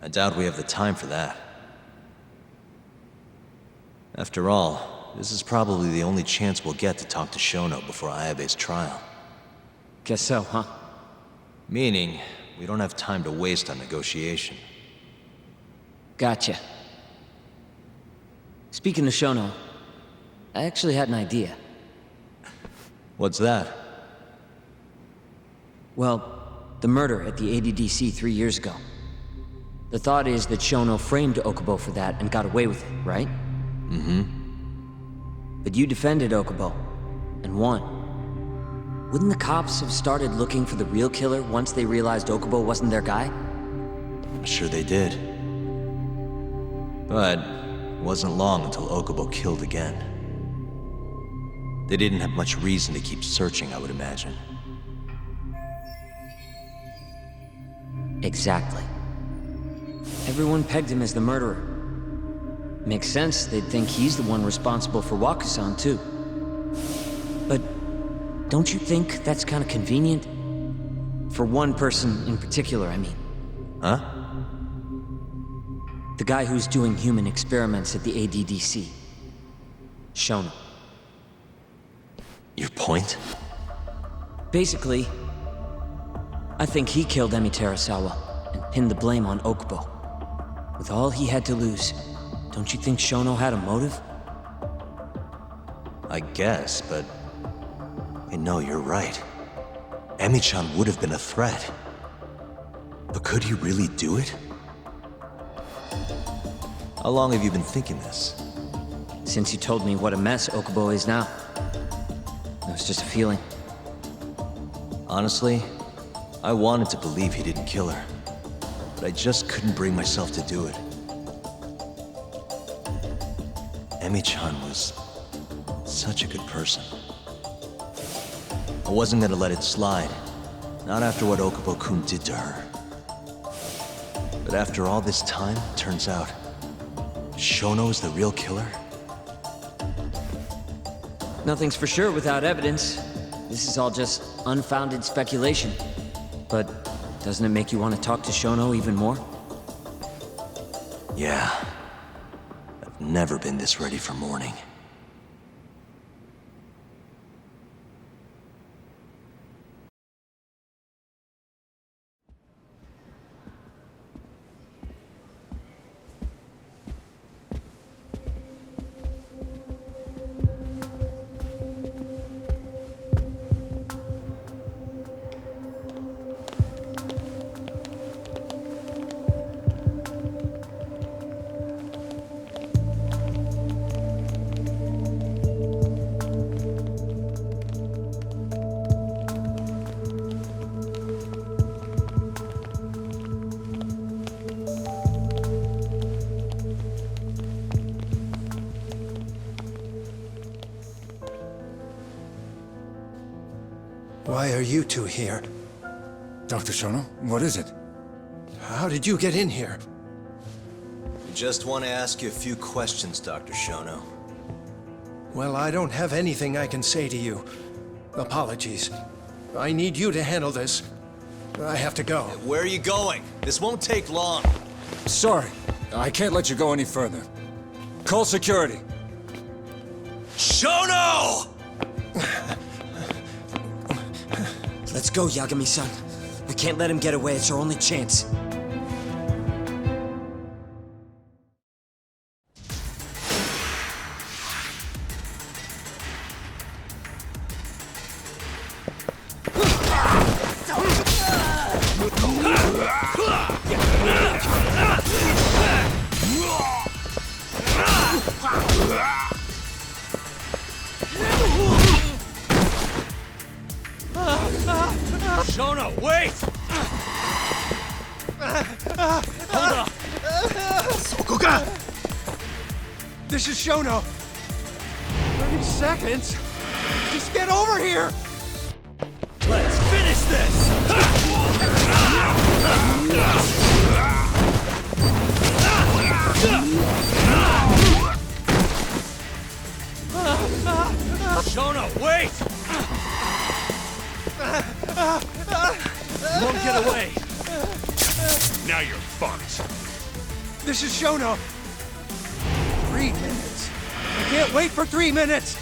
I doubt we have the time for that. After all, this is probably the only chance we'll get to talk to Shono before Ayabe's trial. Guess so, huh? Meaning, we don't have time to waste on negotiation. Gotcha. Speaking of Shono, I actually had an idea. What's that? Well, the murder at the ADDC 3 years ago. The thought is that Shono framed Okubo for that and got away with it, right? Mm-hmm. But you defended Okubo, and won. Wouldn't the cops have started looking for the real killer once they realized Okubo wasn't their guy? I'm sure they did. But it wasn't long until Okubo killed again. They didn't have much reason to keep searching, I would imagine. Exactly. Everyone pegged him as the murderer. Makes sense, they'd think he's the one responsible for YAKUZA, too. But don't you think that's kind of convenient? For one person in particular, I mean. Huh? The guy who's doing human experiments at the ADDC. Shono. Your point? Basically, I think he killed Emi Terasawa and pinned the blame on Okubo. With all he had to lose, don't you think Shono had a motive? I guess, but... No, you're right. Emi-chan would have been a threat. But could he really do it? How long have you been thinking this? Since you told me what a mess Okubo is now. It was just a feeling. Honestly, I wanted to believe he didn't kill her. But I just couldn't bring myself to do it. Emi-chan was such a good person. I wasn't gonna let it slide. Not after what Okubo-kun did to her. But after all this time, turns out, Shono is the real killer? Nothing's for sure without evidence. This is all just unfounded speculation. But doesn't it make you want to talk to Shono even more? Yeah. I've never been this ready for morning. Why are you two here? Dr. Shono, what is it? How did you get in here? We just want to ask you a few questions, Dr. Shono. Well, I don't have anything I can say to you. Apologies. I need you to handle this. I have to go. Where are you going? This won't take long. Sorry, I can't let you go any further. Call security. Shono! Let's go, Yagami-san. We can't let him get away. It's our only chance. Shono, wait! Hold up! This is Shono. 30 seconds? Just get over here! Let's finish this! Shono, wait! You won't get away. Now you're fucked. This is Shono. 3 minutes. I can't wait for 3 minutes.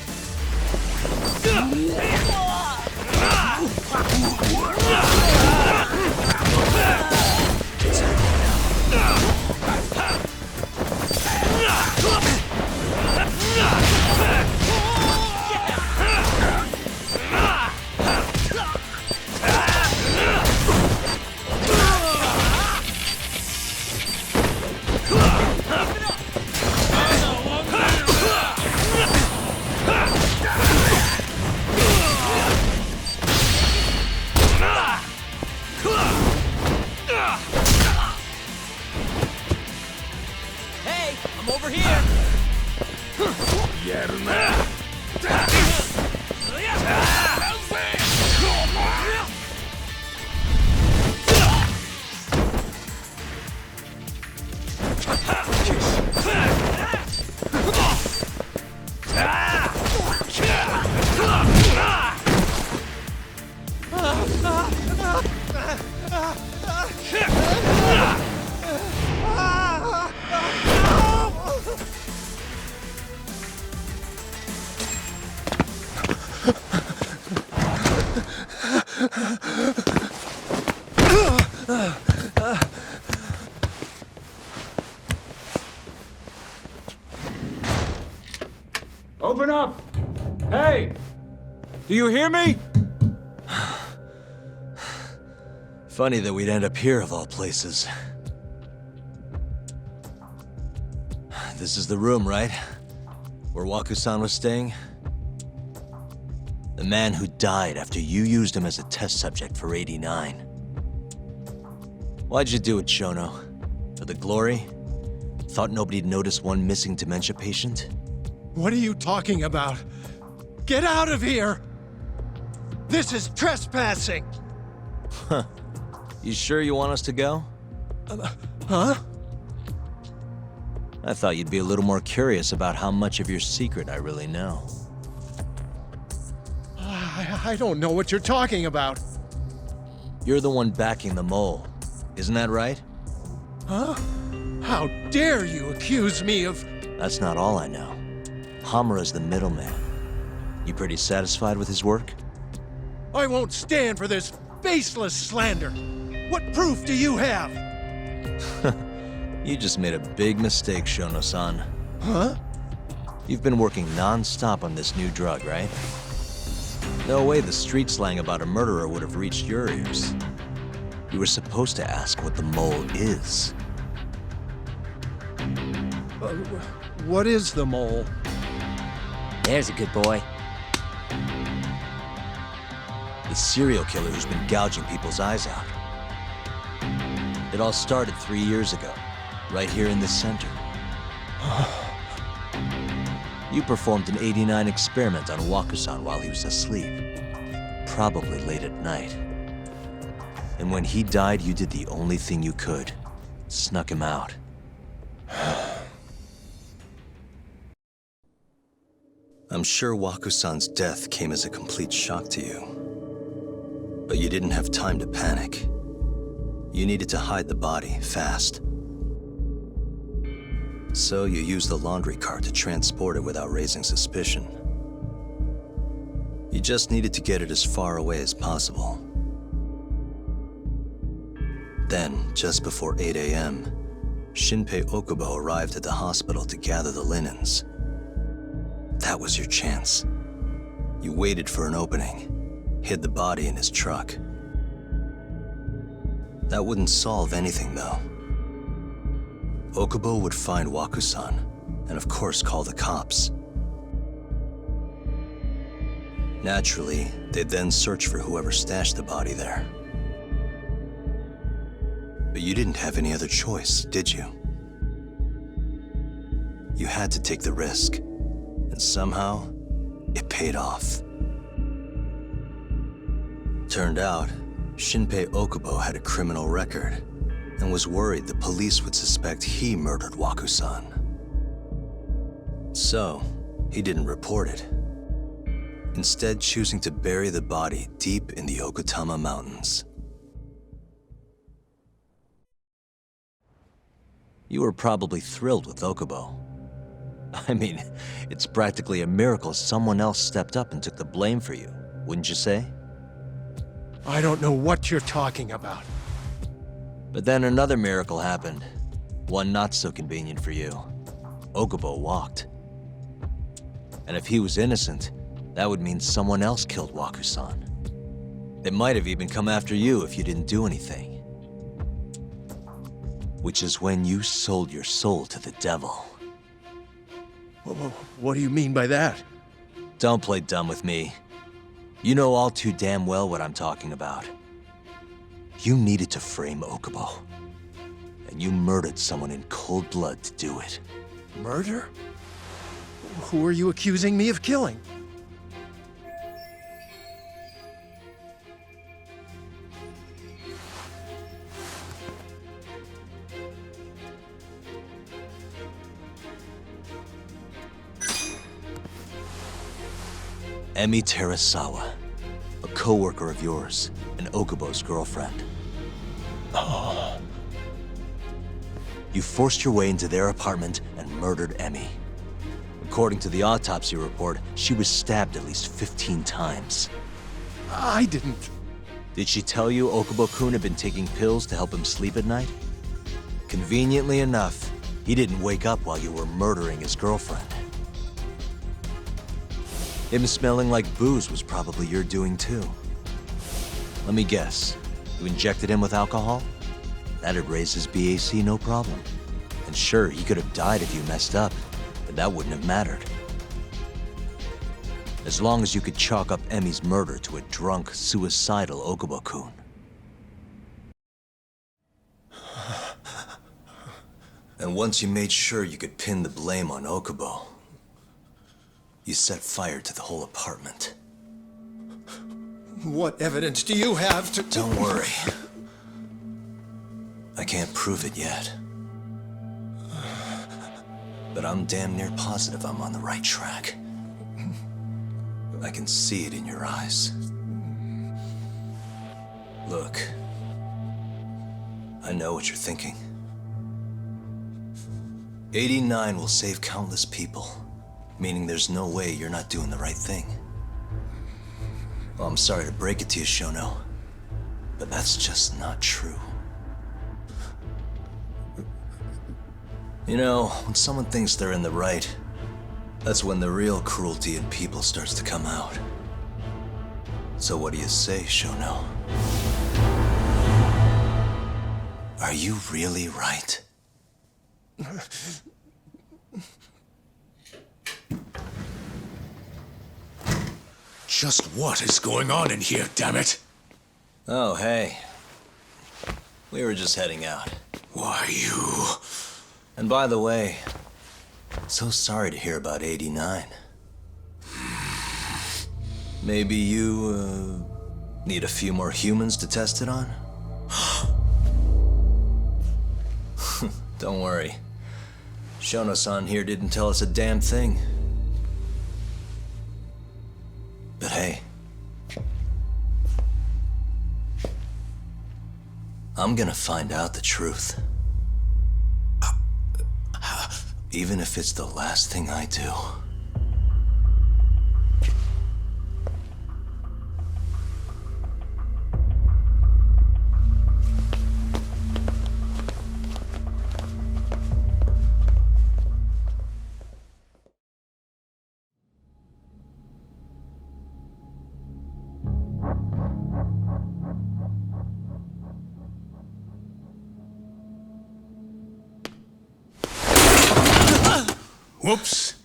Do you hear me? Funny that we'd end up here of all places. This is the room, right? Where Yaku-san was staying? The man who died after you used him as a test subject for 89. Why'd you do it, Shono? For the glory? Thought nobody'd notice one missing dementia patient? What are you talking about? Get out of here! This is trespassing! Huh. You sure you want us to go? Huh? I thought you'd be a little more curious about how much of your secret I really know. I don't know what you're talking about. You're the one backing the mole, isn't that right? Huh? How dare you accuse me of... That's not all I know. Hamura's the middleman. You pretty satisfied with his work? I won't stand for this baseless slander. What proof do you have? You just made a big mistake, Shono-san. Huh? You've been working non-stop on this new drug, right? No way the street slang about a murderer would have reached your ears. You were supposed to ask what the mole is. What is the mole? There's a good boy. The serial killer who's been gouging people's eyes out. It all started 3 years ago, right here in the center. You performed an 89 experiment on Yaku-san while he was asleep. Probably late at night. And when he died, you did the only thing you could. Snuck him out. I'm sure Yaku-san's death came as a complete shock to you. But you didn't have time to panic. You needed to hide the body, fast. So you used the laundry cart to transport it without raising suspicion. You just needed to get it as far away as possible. Then, just before 8 a.m., Shinpei Okubo arrived at the hospital to gather the linens. That was your chance. You waited for an opening, hid the body in his truck. That wouldn't solve anything, though. Okubo would find Yaku-san, and of course call the cops. Naturally, they'd then search for whoever stashed the body there. But you didn't have any other choice, did you? You had to take the risk, and somehow, it paid off. Turned out, Shinpei Okubo had a criminal record, and was worried the police would suspect he murdered Yaku-san. So, he didn't report it, instead choosing to bury the body deep in the Okutama Mountains. You were probably thrilled with Okubo. I mean, it's practically a miracle someone else stepped up and took the blame for you, wouldn't you say? I don't know what you're talking about. But then another miracle happened. One not so convenient for you. Okubo walked. And if he was innocent, that would mean someone else killed Yaku-san. They might have even come after you if you didn't do anything. Which is when you sold your soul to the devil. What do you mean by that? Don't play dumb with me. You know all too damn well what I'm talking about. You needed to frame Okubo. And you murdered someone in cold blood to do it. Murder? Who are you accusing me of killing? Emi Terasawa, a co-worker of yours, and Okubo's girlfriend. Oh. You forced your way into their apartment and murdered Emi. According to the autopsy report, she was stabbed at least 15 times. I didn't. Did she tell you Okubo-kun had been taking pills to help him sleep at night? Conveniently enough, he didn't wake up while you were murdering his girlfriend. Him smelling like booze was probably your doing too. Let me guess. You injected him with alcohol? That'd raise his BAC no problem. And sure, he could have died if you messed up, but that wouldn't have mattered. As long as you could chalk up Emi's murder to a drunk, suicidal Okubo-kun. And once you made sure you could pin the blame on Okubo, you set fire to the whole apartment. What evidence do you have to... Don't worry. I can't prove it yet. But I'm damn near positive I'm on the right track. I can see it in your eyes. Look, I know what you're thinking. 89 will save countless people, meaning there's no way you're not doing the right thing. Well, I'm sorry to break it to you, Shono, but that's just not true. You know, when someone thinks they're in the right, that's when the real cruelty in people starts to come out. So what do you say, Shono? Are you really right? Just what is going on in here, damn it? Oh, hey. We were just heading out. Why, you... And by the way, so sorry to hear about 89. Maybe you, need a few more humans to test it on? Don't worry. Shono-san here didn't tell us a damn thing. But hey, I'm gonna find out the truth. Even if it's the last thing I do. Whoops.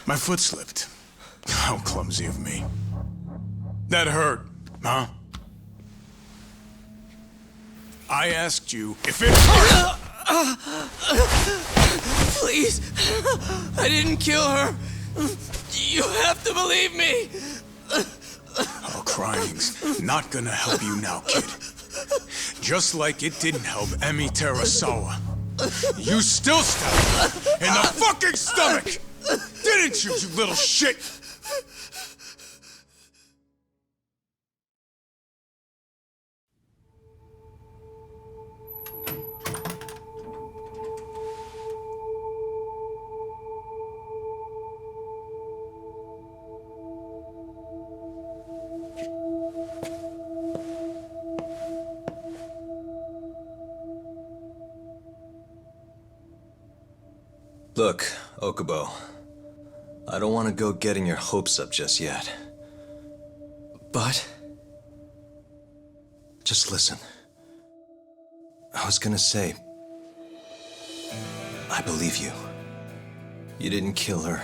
My foot slipped. How clumsy of me. That hurt, huh? I asked you if it hurt! Please! I didn't kill her! You have to believe me! Oh, crying's not gonna help you now, kid. Just like it didn't help Emi Terasawa. You still stabbed her in the fucking stomach! Didn't you, you little shit? Look, Okubo, I don't want to go getting your hopes up just yet. But... just listen. I was gonna say... I believe you. You didn't kill her.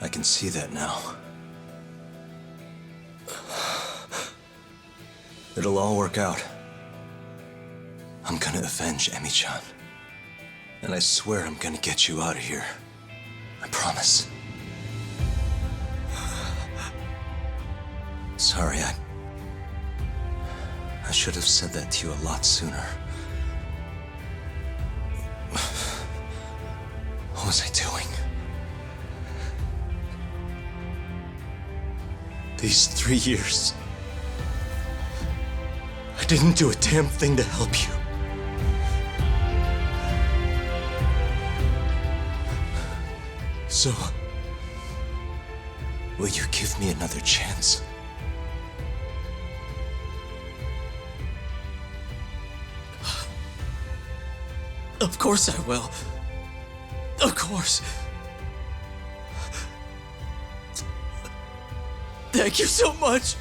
I can see that now. It'll all work out. I'm gonna avenge Emi-chan. And I swear I'm gonna get you out of here. I promise. Sorry, I should have said that to you a lot sooner. What was I doing? These 3 years, I didn't do a damn thing to help you. So, will you give me another chance? Of course I will. Of course. Thank you so much.